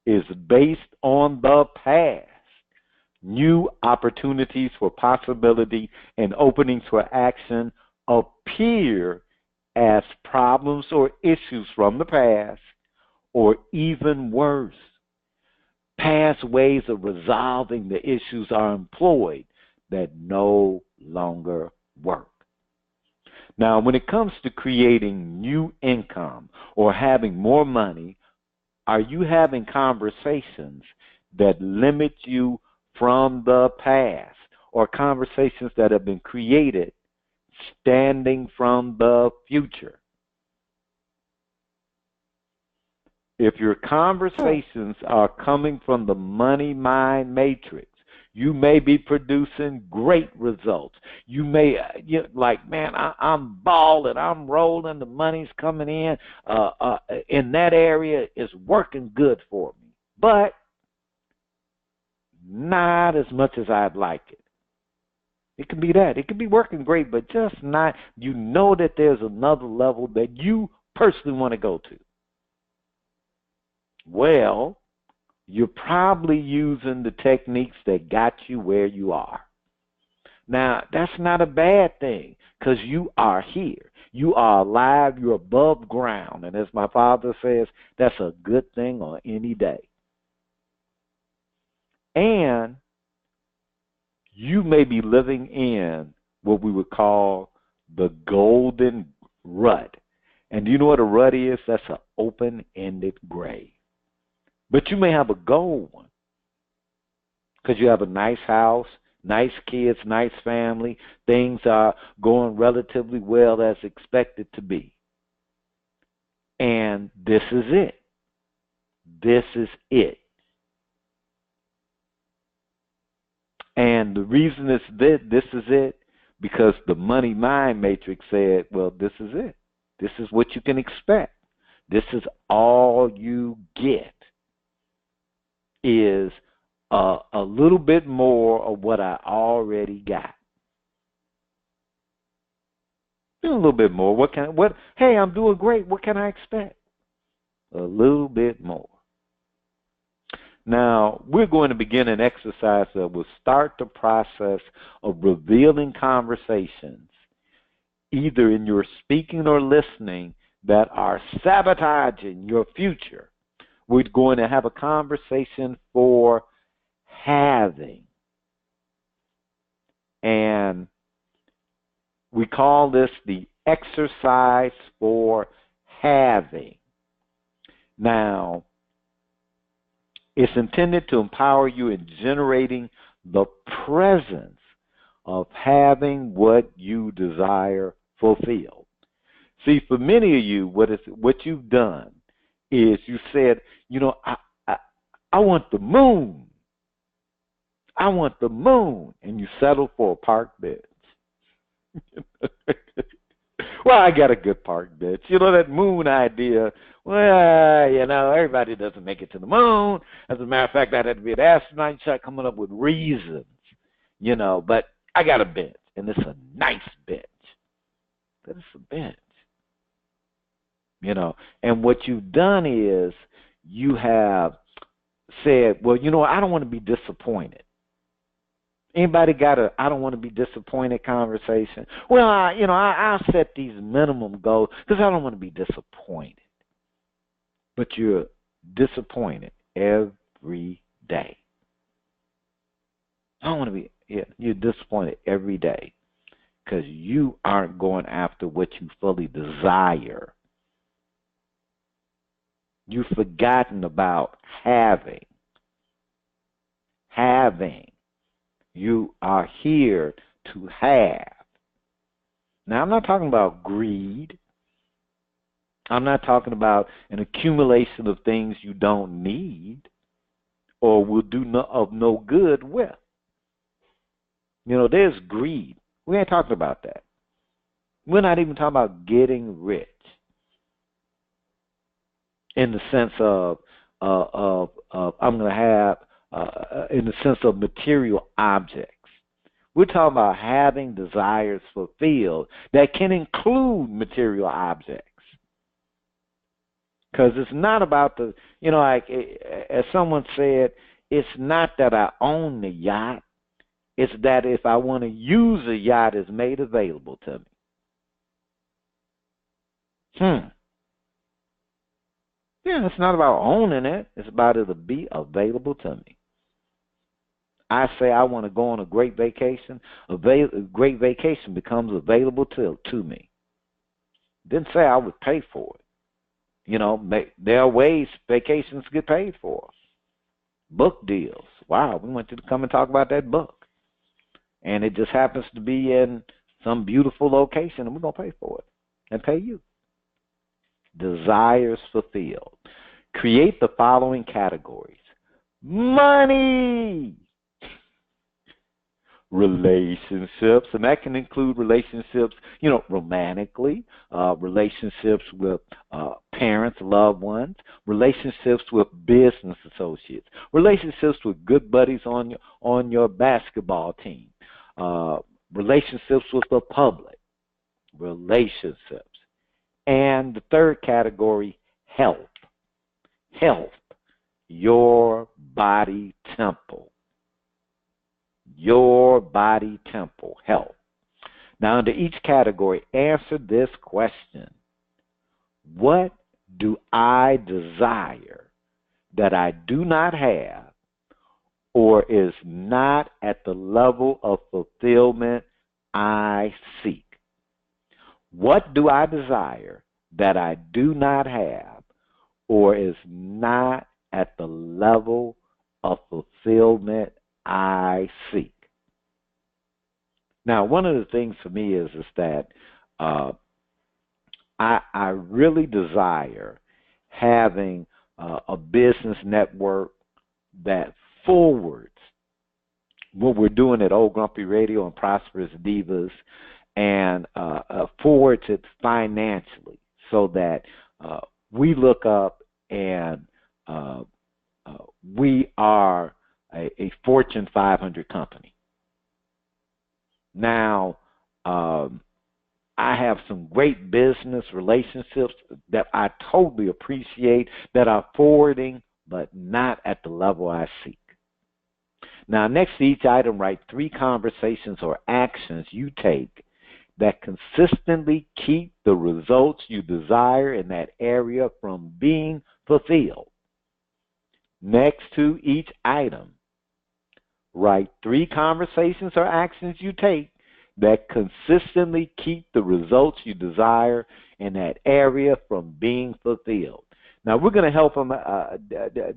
is based on the past, new opportunities for possibility and openings for action appear as problems or issues from the past, or even worse, past ways of resolving the issues are employed that no longer work. Now, when it comes to creating new income or having more money, are you having conversations that limit you from the past, or conversations that have been created standing from the future? If your conversations are coming from the money mind matrix, you may be producing great results. You may, like, man, I'm balling, I'm rolling, the money's coming in that area is working good for me. But not as much as I'd like it. It could be that. It could be working great, but just not. You know that there's another level that you personally want to go to. Well, you're probably using the techniques that got you where you are. Now, that's not a bad thing, because you are here. You are alive. You're above ground. And as my father says, that's a good thing on any day. And you may be living in what we would call the golden rut. And do you know what a rut is? That's an open-ended grave. But you may have a gold one, because you have a nice house, nice kids, nice family. Things are going relatively well as expected to be. And this is it. This is it. And the reason it's this is it, because the money mind matrix said, well, this is it. This is what you can expect. This is all you get, is a little bit more of what I already got. A little bit more. Hey, I'm doing great. What can I expect? A little bit more. Now, we're going to begin an exercise that will start the process of revealing conversations, either in your speaking or listening, that are sabotaging your future. We're going to have a conversation for having. And we call this the exercise for having. Now, it's intended to empower you in generating the presence of having what you desire fulfilled. See, for many of you, what you've done is you said, I want the moon. I want the moon. And you settle for a park bench. Well, I got a good park bench. That moon idea, well, everybody doesn't make it to the moon. As a matter of fact, I'd have to be an astronaut. You start coming up with reasons, but I got a bench, and it's a nice bench. But it's a bench. And what you've done is you have said, well, I don't want to be disappointed. Anybody got a I don't want to be disappointed conversation? Well, I'll set these minimum goals because I don't want to be disappointed. But you're disappointed every day. I don't want to be, you're disappointed every day because you aren't going after what you fully desire. You've forgotten about having. You are here to have. Now, I'm not talking about greed. I'm not talking about an accumulation of things you don't need or will do no good with. There's greed. We ain't talking about that. We're not even talking about getting rich. in the sense of I'm going to have in the sense of material objects. We're talking about having desires fulfilled that can include material objects. Because it's not about the, like as someone said, it's not that I own the yacht. It's that if I want to use a yacht, it's made available to me. Yeah, it's not about owning it. It's about it to be available to me. I say I want to go on a great vacation. A great vacation becomes available to me. Didn't say I would pay for it. There are ways vacations get paid for. Book deals. Wow, we went to come and talk about that book. And it just happens to be in some beautiful location, and we're going to pay for it and pay you. Desires fulfilled. Create the following categories. Money. Relationships, and that can include relationships, romantically, relationships with parents, loved ones, relationships with business associates, relationships with good buddies on your basketball team, relationships with the public, relationships. And the third category, health. Health, your body temple. Your body temple, health. Now, under each category, answer this question. What do I desire that I do not have or is not at the level of fulfillment I seek? What do I desire that I do not have or is not at the level of fulfillment I seek? Now, one of the things for me is that I really desire having a business network that forwards what we're doing at Old Grumpy Radio and Prosperous Divas, and forwards it financially so that we look up and we are a Fortune 500 company. Now, I have some great business relationships that I totally appreciate that are forwarding, but not at the level I seek. Now, next to each item, write 3 conversations or actions you take that consistently keep the results you desire in that area from being fulfilled. Next to each item, write 3 conversations or actions you take that consistently keep the results you desire in that area from being fulfilled. Now, we're going to help them.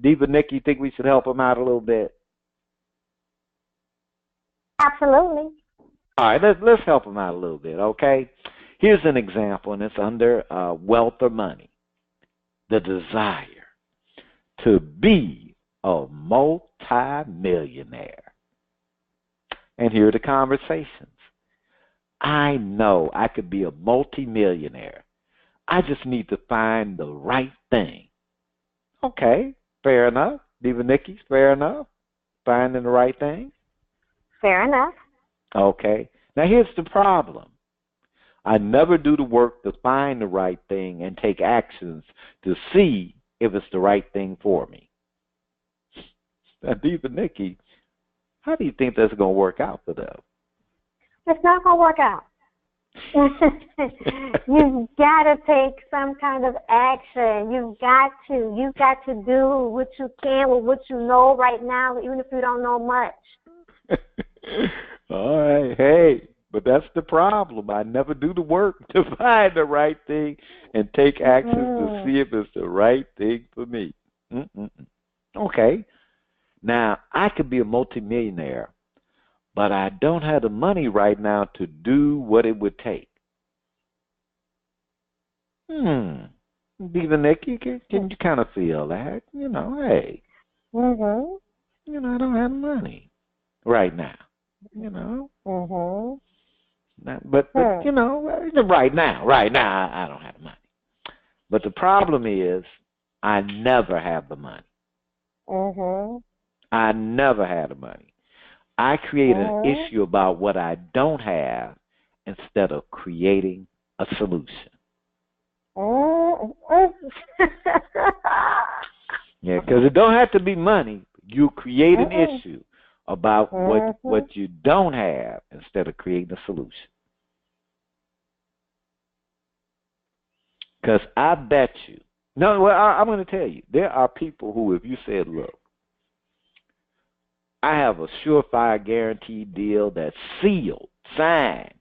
Diva Nikki, you think we should help them out a little bit? Absolutely. All right, let's help them out a little bit, okay? Here's an example, and it's under wealth or money. The desire to be a multi-millionaire. And here are the conversations. I know I could be a multi-millionaire. I just need to find the right thing. Okay, fair enough. Diva Nikki, fair enough. Finding the right thing. Fair enough. Okay. Now here's the problem. I never do the work to find the right thing and take actions to see if it's the right thing for me. Now, Diva Nikki, how do you think that's going to work out for them? It's not going to work out. You've got to take some kind of action. You've got to do what you can with what you know right now, even if you don't know much. All right, hey, but that's the problem. I never do the work to find the right thing and take actions to see if it's the right thing for me. Okay, now I could be a multimillionaire, but I don't have the money right now to do what it would take. Diva Nikki, can you kind of feel that? Hey, I don't have money right now. But right now I don't have money. But the problem is I never have the money. Mhm. I never had the money. I create an issue about what I don't have instead of creating a solution. Yeah, because it don't have to be money. You create an issue about what you don't have instead of creating a solution. Because I bet you. No, well, I'm going to tell you. There are people who, if you said, look, I have a surefire guaranteed deal that's sealed, signed,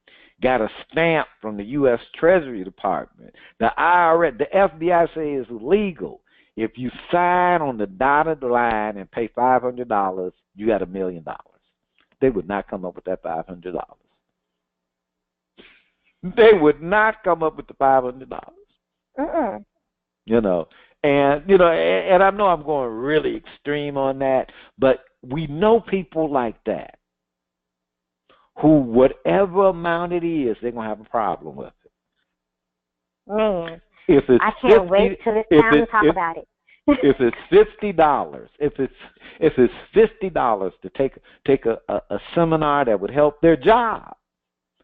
got a stamp from the U.S. Treasury Department. The IRS, the FBI says it's legal. If you sign on the dotted line and pay $500, you got $1 million. They would not come up with that $500. They would not come up with the $500. You know, and I know I'm going really extreme on that, but we know people like that who, whatever amount it is, they're going to have a problem with it. Man, if it's I can't wait till this time to talk about it. If it's $50, if it's $50 to take a seminar that would help their job,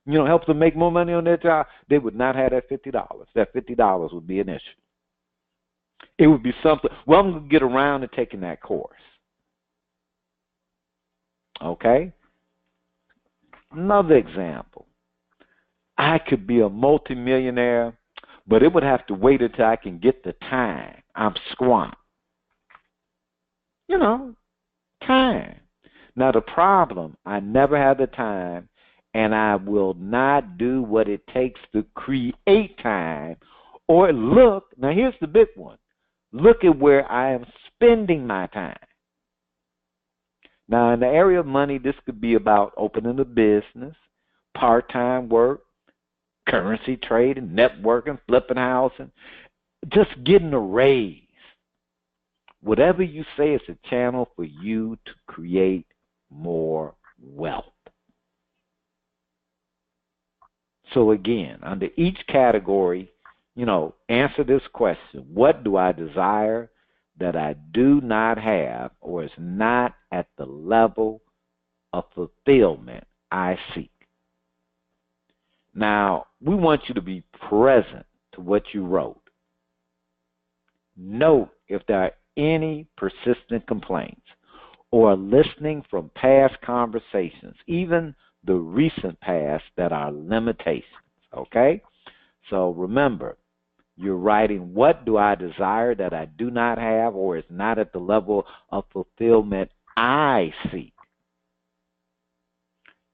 help them make more money on their job, they would not have that $50. That $50 would be an issue. It would be something. Well, I'm going to get around to taking that course. Okay? Another example. I could be a multimillionaire, but it would have to wait until I can get the time. I'm squamped. Time. Now, the problem, I never have the time, and I will not do what it takes to create time. Or look, now here's the big one. Look at where I am spending my time. Now, in the area of money, this could be about opening a business, part-time work, currency trading, networking, flipping housing, just getting a raise. Whatever you say is a channel for you to create more wealth. So again, under each category, answer this question. What do I desire that I do not have or is not at the level of fulfillment I seek? Now, we want you to be present to what you wrote. Note if there are any persistent complaints or listening from past conversations, even the recent past, that are limitations, okay? So remember, you're writing, what do I desire that I do not have or is not at the level of fulfillment I seek?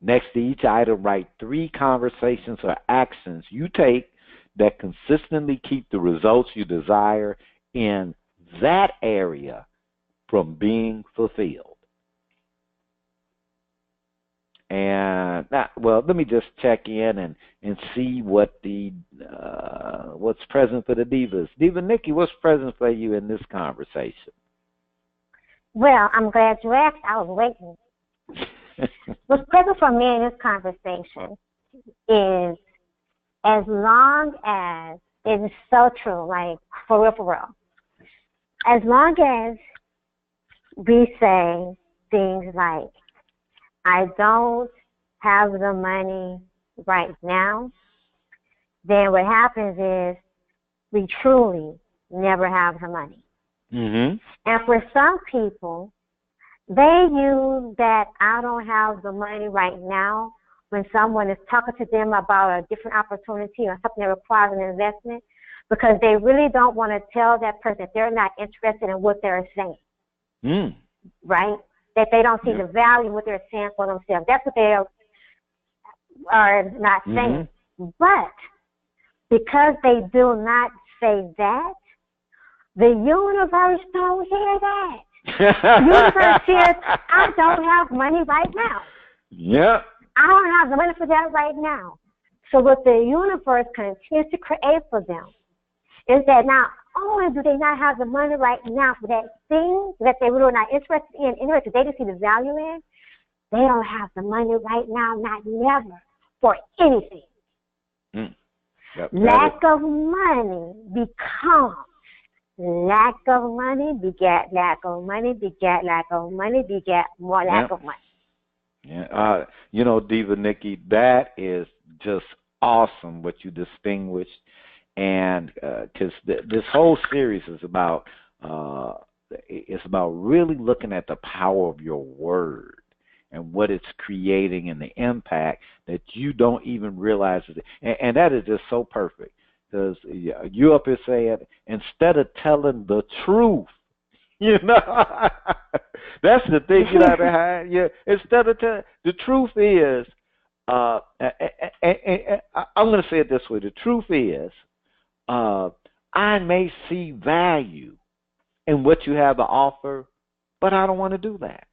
Next to each item, write 3 conversations or actions you take that consistently keep the results you desire in that area from being fulfilled. And let me just check in and see what what's present for the Divas. Diva Nikki, what's present for you in this conversation? Well, I'm glad you asked. I was waiting. What's present for me in this conversation is, as long as it is so true, like for real, as long as we say things like, I don't have the money right now, then what happens is we truly never have the money. Mm-hmm. And for some people, they use that I don't have the money right now when someone is talking to them about a different opportunity or something that requires an investment, because they really don't want to tell that person that they're not interested in what they're saying. Right? That they don't see the value in what they're saying for themselves. That's what they are not saying. But because they do not say that, the universe don't hear that. The universe says, I don't have money right now. Yep. I don't have the money for that right now. So what the universe continues to create for them is that not only do they not have the money right now for that thing that they really are not interested in anyway, because they didn't see the value in, they don't have the money right now, not never, for anything. Yep, Lack of money becomes Lack of money begat lack of money begat lack of money begat more lack of money. Yeah. Diva Nikki, that is just awesome what you distinguished. And because this whole series is about really looking at the power of your word and what it's creating and the impact that you don't even realize. And that is just so perfect, because you up here saying, instead of telling the truth, that's the thing behind. Yeah, instead of telling the truth is, I'm going to say it this way: the truth is, I may see value in what you have to offer, but I don't want to do that.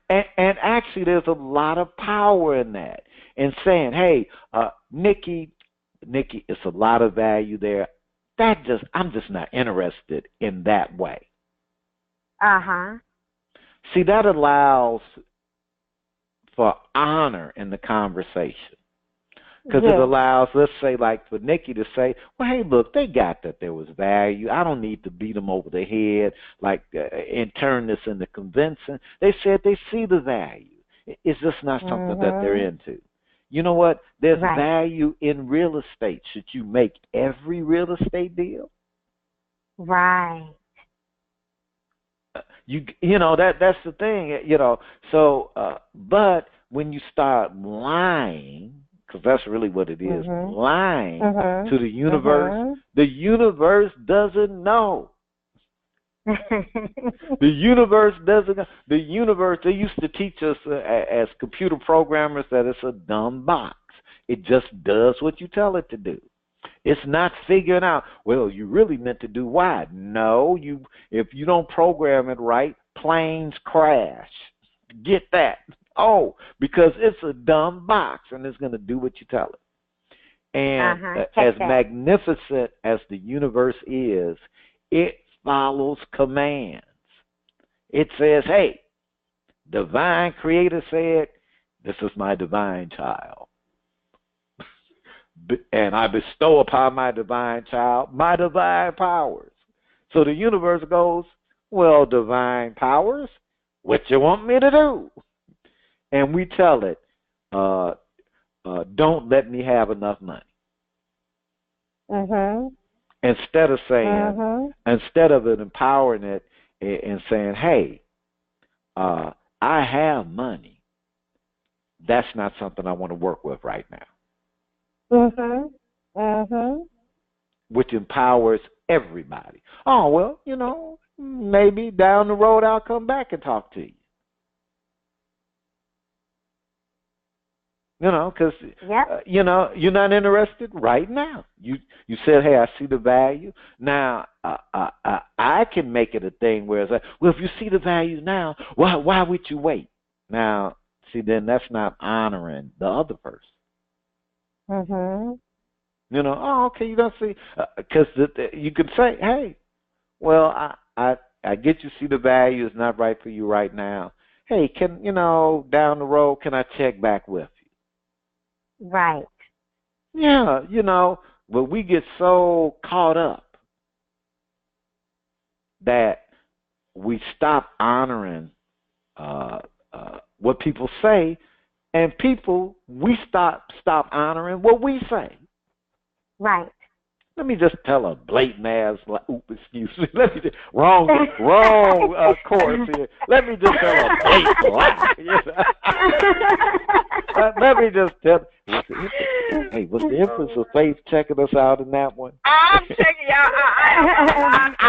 And actually, there's a lot of power in that. In saying, hey, Nikki, it's a lot of value there. I'm just not interested in that way. See, that allows for honor in the conversation. Because it allows, let's say, like for Nikki to say, well, hey, look, they got that there was value. I don't need to beat them over the head and turn this into convincing. They said they see the value. It's just not something that they're into. You know what? There's value in real estate. Should you make every real estate deal? Right. That's the thing. So, but when you start lying, because that's really what it is, lying to the universe. The universe doesn't know. The universe doesn't know. The universe, they used to teach us as computer programmers that it's a dumb box. It just does what you tell it to do. It's not figuring out, well, you really meant to do Y. No, if you don't program it right, planes crash. Get that. Oh, because it's a dumb box and it's going to do what you tell it. And as magnificent as the universe is, it follows commands. It says, hey, divine creator said, this is my divine child. And I bestow upon my divine child my divine powers. So the universe goes, well, divine powers, what you want me to do? And we tell it, don't let me have enough money. Instead of saying, instead of it empowering it and saying, hey, I have money. That's not something I want to work with right now. Which empowers everybody. Oh, well, maybe down the road I'll come back and talk to you. Because, you're not interested right now. You said, hey, I see the value. Now, I can make it a thing where it's like, well, if you see the value now, why would you wait? Now, see, then that's not honoring the other person. Oh, okay, you don't see. Because you could say, hey, well, I get you see the value is not right for you right now. Hey, can, down the road, can I check back with you? Right. Yeah, but we get so caught up that we stop honoring what people say, and we stop honoring what we say. Right. Let me just tell a blatant ass, excuse me. Let me just, wrong course here. Let me just tell a blatant lie. Let me just tell. Hey, was the Empress of Faith checking us out in that one? I'm checking y'all. I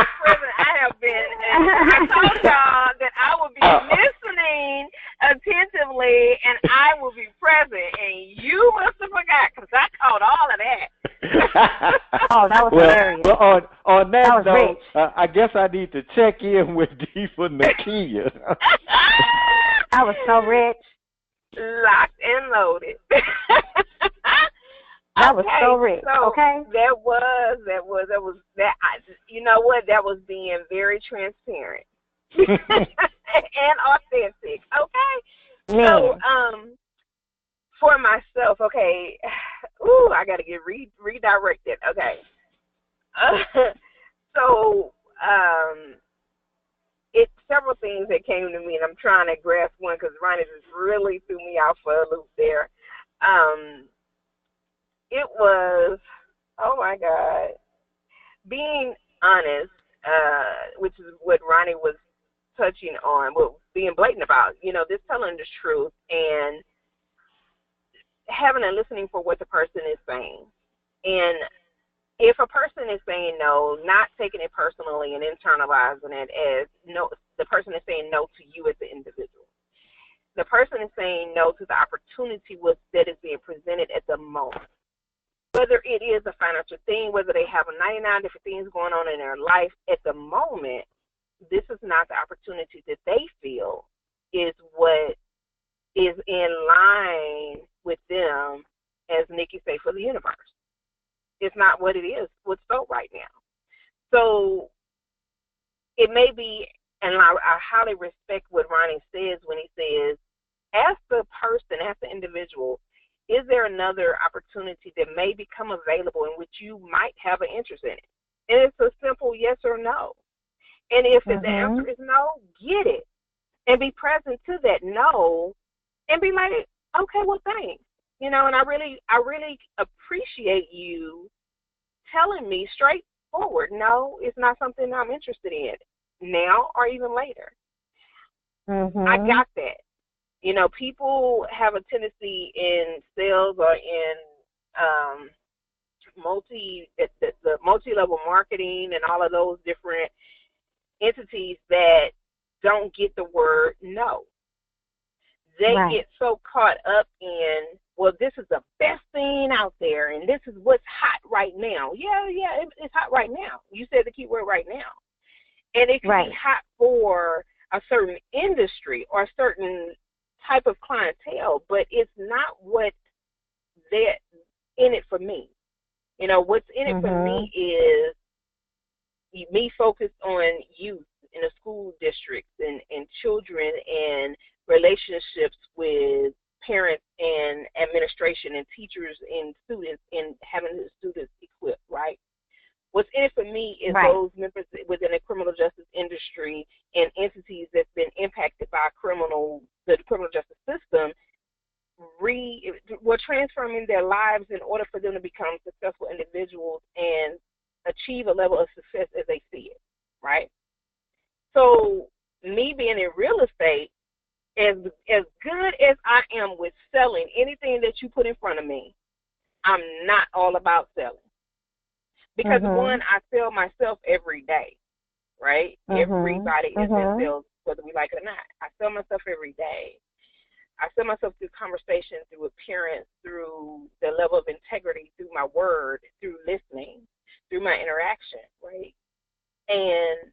have been. And I told y'all that I would be listening attentively and I will be present. And you must have forgot because I caught all of that. Oh, that was hilarious. Well, on that note, I guess I need to check in with Diva Nakia. I was so rich. Locked and loaded. That was so rich. So okay. That was. You know what? That was being very transparent and authentic. Okay. Man. So, for myself, okay. Ooh, I gotta get redirected. Okay. So, it's several things that came to me, and I'm trying to grasp one because Ronnie just really threw me off for a loop there. It was, oh my God, being honest, which is what Ronnie was touching on, well, being blatant about, this telling the truth and having and listening for what the person is saying. And if a person is saying no, not taking it personally and internalizing it as no, the person is saying no to you as an individual. The person is saying no to the opportunity that is being presented at the moment. Whether it is a financial thing, whether they have 99 different things going on in their life, at the moment, this is not the opportunity that they feel is what is in line with them, as Nikki say, for the universe. It's not what it is, what's felt right now. So it may be, and I highly respect what Ronnie says when he says, ask the person, ask the individual, is there another opportunity that may become available in which you might have an interest in it? And it's a simple yes or no. And if the answer is no, get it. And be present to that no, and be like, okay, well, thanks. And I really appreciate you telling me straightforward, no, it's not something I'm interested in now or even later. I got that. People have a tendency in sales or in the multi-level marketing and all of those different entities that don't get the word no. They get so caught up in, well, this is the best thing out there, and this is what's hot right now. Yeah, it's hot right now. You said the key word right now. And it can be hot for a certain industry or a certain type of clientele, but it's not what's in it for me. What's in it for me is me focused on youth in the school districts and children and relationships with parents and administration and teachers and students and having the students equipped, right? What's in it for me is those members within the criminal justice industry and entities that's been impacted by the criminal justice system were transforming their lives in order for them to become successful individuals and achieve a level of success as they see it, right? So me being in real estate, as good as I am with selling anything that you put in front of me, I'm not all about selling. Because one, I sell myself every day, right? Everybody is in sales, whether we like it or not. I sell myself every day. I sell myself through conversation, through appearance, through the level of integrity, through my word, through listening, through my interaction, right? And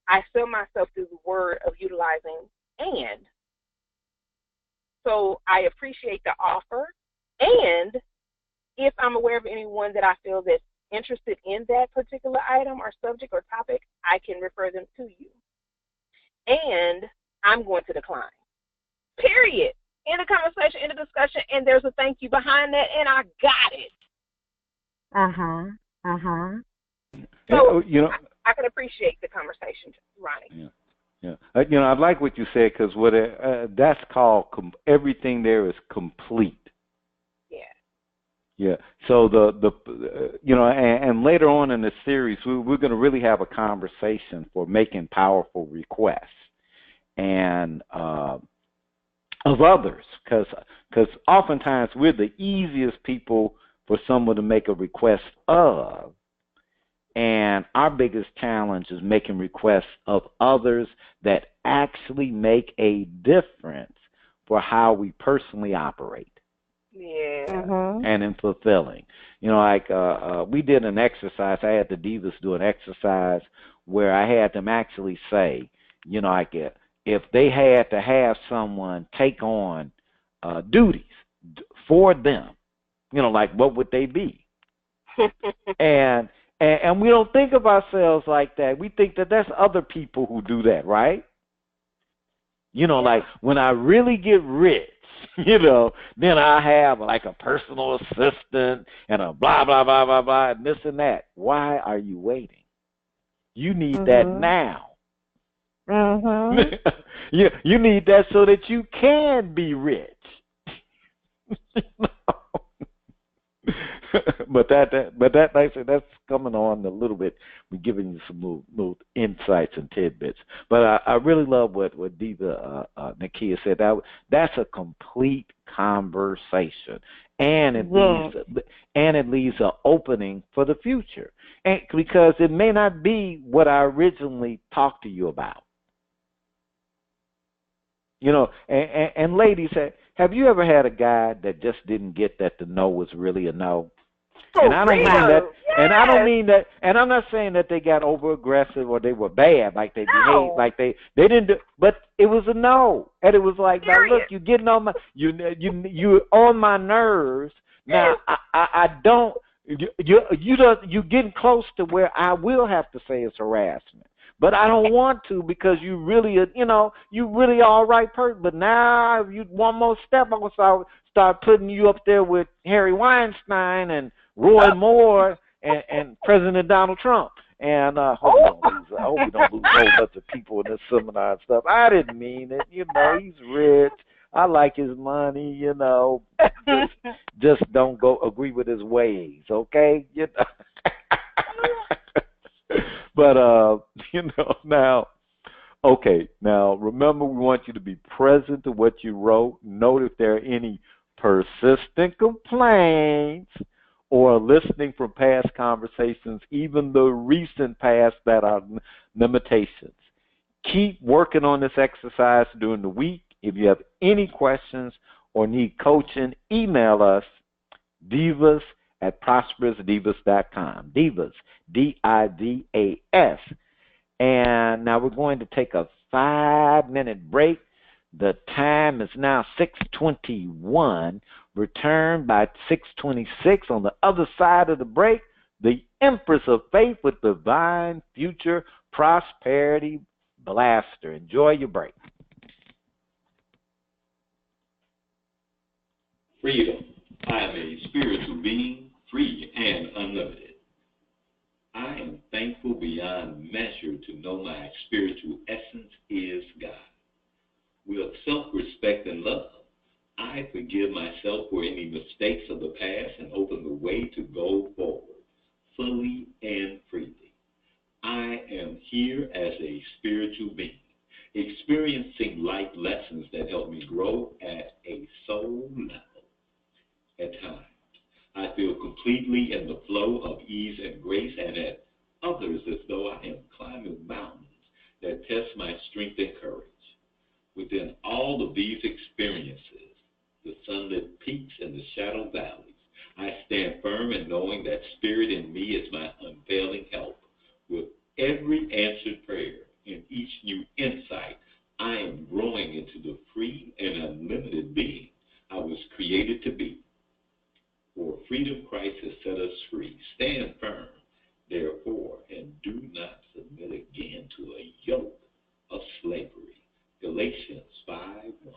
I sell myself through the word of utilizing and. So I appreciate the offer. And if I'm aware of anyone that I feel that's interested in that particular item or subject or topic, I can refer them to you. And I'm going to decline. Period. In the conversation, in the discussion, and there's a thank you behind that, and I got it. So, I can appreciate the conversation, Ronnie. Yeah. I like what you said because that's called everything there is complete. Yeah. So and later on in the series, we're going to really have a conversation for making powerful requests and of others, because oftentimes we're the easiest people for someone to make a request of, and our biggest challenge is making requests of others that actually make a difference for how we personally operate. Yeah. And in fulfilling. We did an exercise. I had the Divas do an exercise where I had them actually say, if they had to have someone take on duties for them, what would they be? and we don't think of ourselves like that. We think that that's other people who do that, right? Like when I really get rich, Then I have like a personal assistant and a blah, blah, blah, blah, blah, and this and that. Why are you waiting? You need that now. You need that so that you can be rich. But that's coming on a little bit. We're giving you some little insights and tidbits. But I really love what Diva Nakia said. That's a complete conversation, and it leaves an opening for the future, and because it may not be what I originally talked to you about. And ladies, have you ever had a guy that just didn't get that the no was really a no? And I don't mean that. Yes. And I don't mean that. And I'm not saying that they got over aggressive or they were bad, like they behaved, like they didn't do. But it was a no, and it was like, now look, you're getting on my, you're on my nerves. Now I don't. You're getting close to where I will have to say it's harassment. But I don't want to because you really, you really all right person. But now, you one more step, I'm gonna start putting you up there with Harry Weinstein and Roy Moore and President Donald Trump. And I hope we don't lose a whole bunch of people in this seminar and stuff. I didn't mean it. He's rich. I like his money. Just don't go agree with his ways, okay? But, now remember, we want you to be present to what you wrote. Note if there are any persistent complaints or listening from past conversations, even the recent past that are limitations. Keep working on this exercise during the week. If you have any questions or need coaching, email us, divas@prosperousdivas.com. Divas, D-I-V-A-S. And now we're going to take a 5-minute break. The time is now 6:21. Return by 6:26. On the other side of the break, the Empress of Faith with Divine Future Prosperity Blaster. Enjoy your break. Freedom. I am a spiritual being, free and unlimited. I am thankful beyond measure to know my spiritual essence is God. With self-respect and love, I forgive myself for any mistakes of the past and open the way to go forward, fully and freely. I am here as a spiritual being, experiencing life lessons that help me grow at a soul level. At times, I feel completely in the flow of ease and grace, and at others as though I am climbing mountains that test my strength and courage. Within all of these experiences, the sunlit peaks and the shadow valleys, I stand firm in knowing that Spirit in me is my unfailing help. With every answered prayer and each new insight, I am growing into the free and unlimited being I was created to be. For freedom Christ has set us free. Stand firm, therefore, and do not submit again to a yoke of slavery. Galatians 5:1.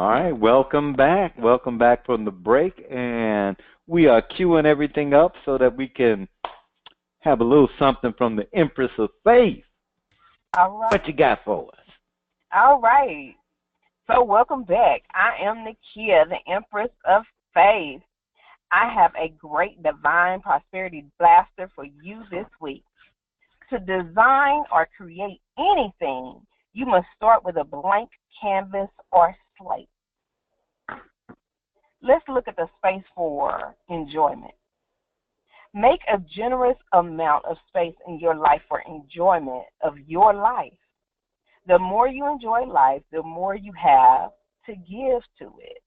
All right, welcome back. Welcome back from the break. And we are queuing everything up so that we can have a little something from the Empress of Faith. All right. What you got for us? All right. So welcome back. I am Nakia, the Empress of Faith. I have a great divine prosperity blaster for you this week. To design or create anything, you must start with a blank canvas or slate. Let's look at the space for enjoyment. Make a generous amount of space in your life for enjoyment of your life. The more you enjoy life, the more you have to give to it.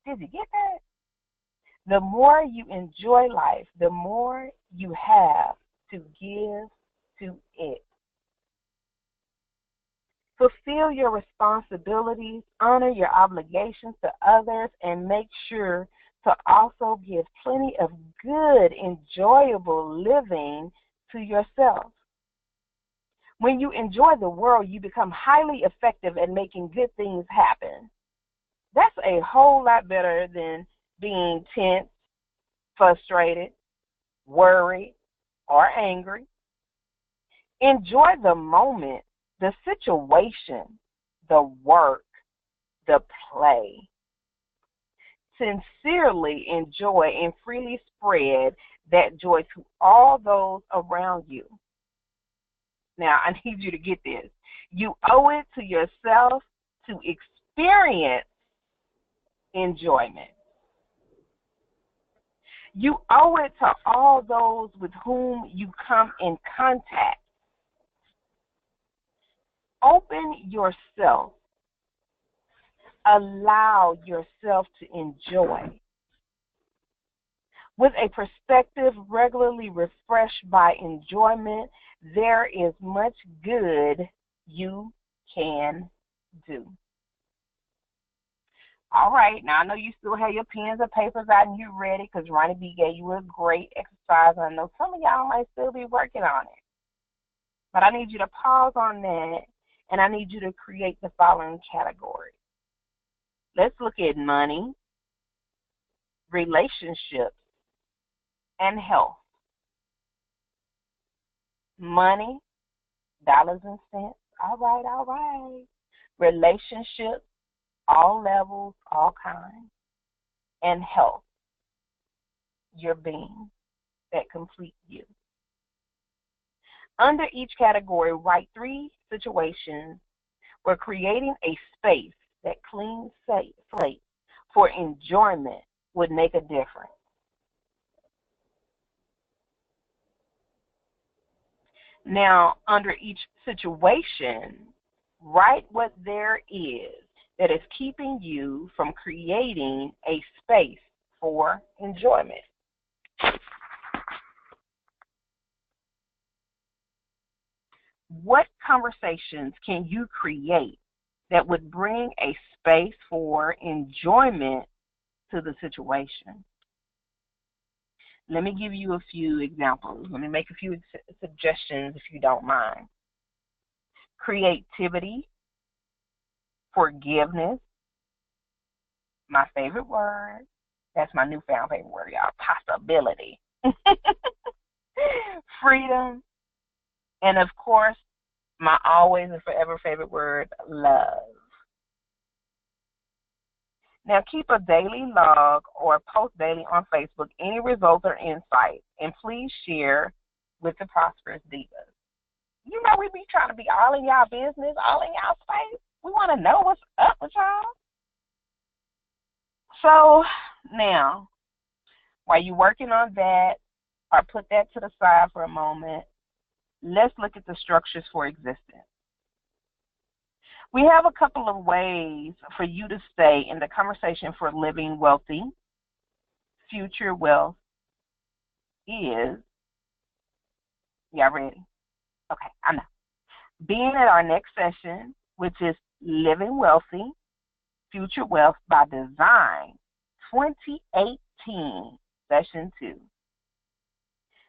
Did you get that? The more you enjoy life, the more you have to give to it. Fulfill your responsibilities, honor your obligations to others, and make sure to also give plenty of good, enjoyable living to yourself. When you enjoy the world, you become highly effective at making good things happen. That's a whole lot better than being tense, frustrated, worried, or angry. Enjoy the moment, the situation, the work, the play. Sincerely enjoy and freely spread that joy to all those around you. Now, I need you to get this. You owe it to yourself to experience enjoyment. You owe it to all those with whom you come in contact. Open yourself. Allow yourself to enjoy. With a perspective regularly refreshed by enjoyment, there is much good you can do. All right, now I know you still have your pens and papers out and you're ready because Ronnie B gave you a great exercise. I know some of y'all might still be working on it. But I need you to pause on that and I need you to create the following categories. Let's look at money, relationships, and health. Money, dollars and cents. All right. Relationships, all levels, all kinds. And health, your being that completes you. Under each category, write 3 situations where creating a space, that clean slate for enjoyment would make a difference. Now, under each situation, write what there is that is keeping you from creating a space for enjoyment. What conversations can you create that would bring a space for enjoyment to the situation? Let me give you a few examples. Let me make a few suggestions if you don't mind. Creativity, forgiveness, my favorite word. That's my newfound favorite word, y'all. Possibility. Freedom. And, of course, my always and forever favorite word, love. Now, keep a daily log or post daily on Facebook any results or insights, and please share with the Prosperous Divas. You know we be trying to be all in y'all business, all in y'all space. We want to know what's up with y'all. So, now, while you're working on that, or put that to the side for a moment, let's look at the structures for existence. We have a couple of ways for you to stay in the conversation for living wealthy. Future wealth is, y'all ready? Okay, I know. Being at our next session, which is Living Wealthy, Future Wealth by Design, 2018, Session 2.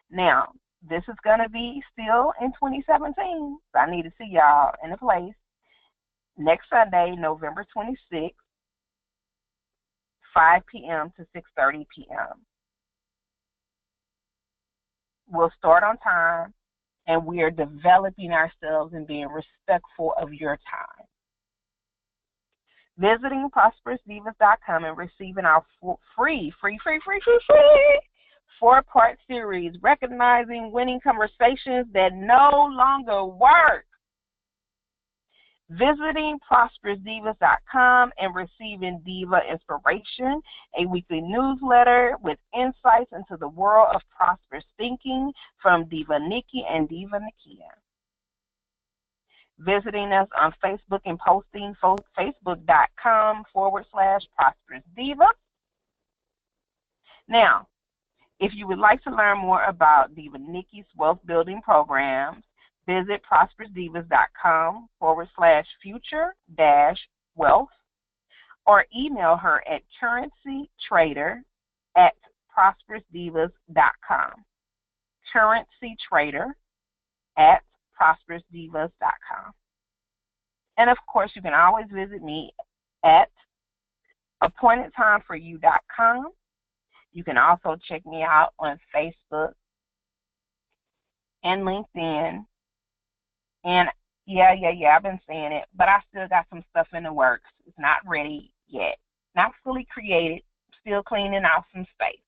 Now, this is going to be still in 2017, so I need to see y'all in a place. next Sunday, November 26th, 5 p.m. to 6:30 p.m. We'll start on time, and we are developing ourselves and being respectful of your time. Visiting ProsperousDivas.com and receiving our free 4-part series, Recognizing Winning Conversations That No Longer Work. Visiting ProsperousDivas.com and receiving Diva Inspiration, a weekly newsletter with insights into the world of prosperous thinking from Diva Nikki and Diva Nakia. Visiting us on Facebook and posting facebook.com/ProsperousDiva. Now, if you would like to learn more about Diva Nikki's wealth building programs, visit prosperousdivas.com/future-wealth or email her at currencytrader@prosperousdivas.com. currencytrader@prosperousdivas.com. And of course, you can always visit me at appointedtimeforyou.com. You can also check me out on Facebook and LinkedIn. And yeah, I've been saying it, but I still got some stuff in the works. It's not ready yet. Not fully created, still cleaning out some space.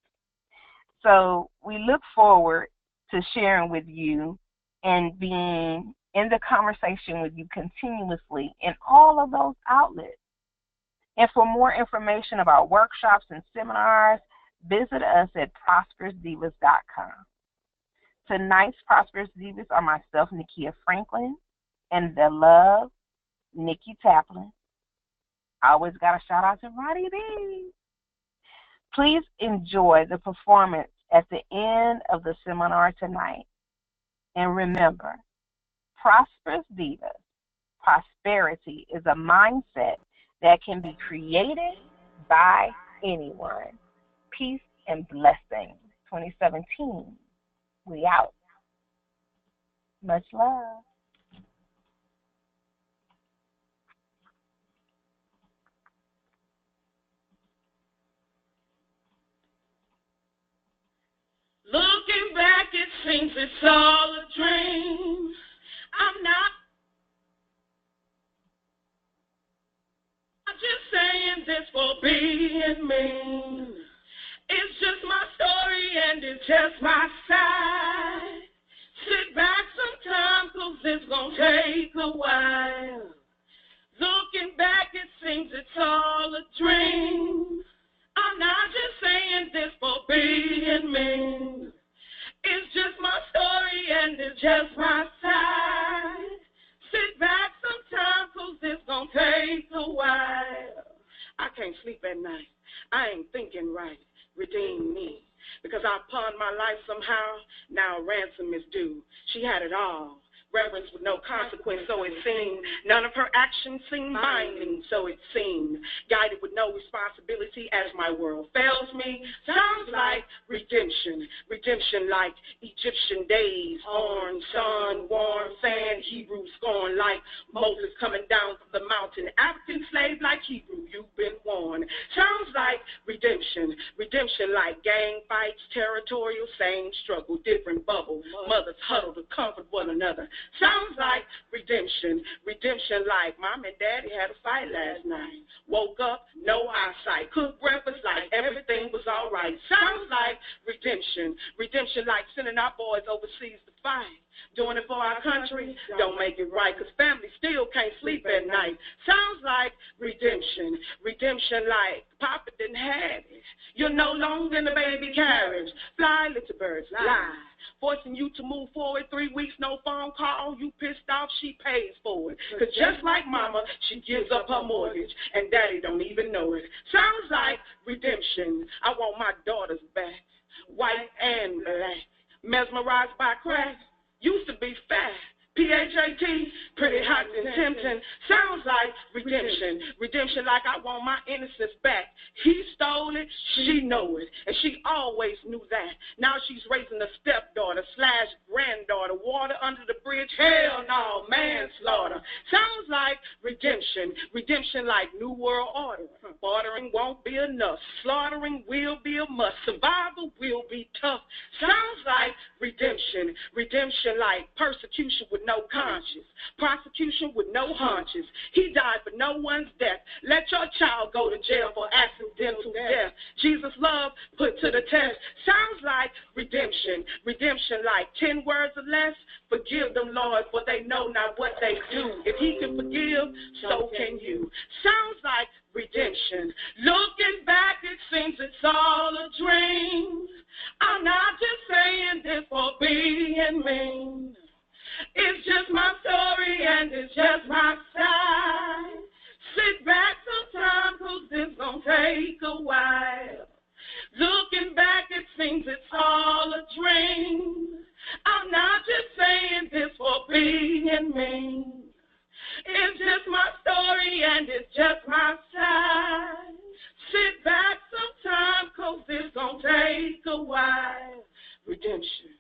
So we look forward to sharing with you and being in the conversation with you continuously in all of those outlets. And for more information about workshops and seminars, visit us at ProsperousDivas.com. Tonight's Prosperous Divas are myself, Nakia Franklin, and the love, Nikki Taplin. I always got a shout out to Roddy B. Please enjoy the performance at the end of the seminar tonight. And remember, Prosperous Divas, prosperity is a mindset that can be created by anyone. Peace and blessings. 2017. We out. Much love. Looking back, it seems it's all a dream. I'm not just saying this for being mean. It's just my story and it's just my side. Sit back sometime, 'cause it's gonna take a while. Looking back, it seems it's all a dream. I'm not just saying this for being mean. It's just my story and it's just my side. Sit back sometime, 'cause it's gonna take a while. I can't sleep at night. I ain't thinking right. Redeem me. Because I pawned my life somehow, now a ransom is due. She had it all. Reverence with no consequence, so it seemed. None of her actions seemed binding, so it seemed. Guided with no responsibility as my world fails me. Sounds like redemption. Redemption like Egyptian days. Orange, sun, warm, sand, Hebrew scorn like Moses coming down from the mountain. African slave like Hebrew, you've been warned. Sounds like redemption. Redemption like gang fights, territorial, same struggle, different bubble. Mothers huddle to comfort one another. Sounds like redemption. Redemption like mom and daddy had a fight last night. Woke up, no eyesight. Cooked breakfast like everything was all right. Sounds like redemption. Redemption like sending our boys overseas to fight. Doing it for our country, don't make it right, 'cause family still can't sleep at night. Sounds like redemption. Redemption like Papa didn't have it. You're no longer in the baby carriage. Fly, little birds, fly. Forcing you to move forward 3 weeks, no phone call. You pissed off, she pays for it. 'Cause just like mama, she gives up her mortgage, and daddy don't even know it. Sounds like redemption. I want my daughters back, white and black. Mesmerized by crack. Used to be fat, PHAT, pretty hot and tempting. Sounds like redemption. Redemption like I want my innocence back. He stole feel it, she know it. And she always knew that. Now she's raising a stepdaughter / granddaughter. Water under the bridge, hell no, manslaughter. Sounds like redemption. Redemption like New World Order. Bartering won't be enough. Slaughtering will be a must. Survival will be tough. Sounds like redemption. Redemption like persecution with no conscience. Prosecution with no haunches. He died for no one's death. Let your child go to jail for accidental death. Jesus' love put to the test. Sounds like redemption. Redemption like 10 words or less. Forgive them, Lord, for they know not what they do. If he can forgive, so can you. Sounds like redemption. Looking back, it seems it's all a dream. I'm not just saying this for being mean. It's just my story and it's just my side. Sit back sometime, 'cause it's gonna take a while. Looking back, it seems it's all a dream. I'm not just saying this for being mean. It's just my story and it's just my side. Sit back sometime, 'cause it's gonna take a while. Redemption.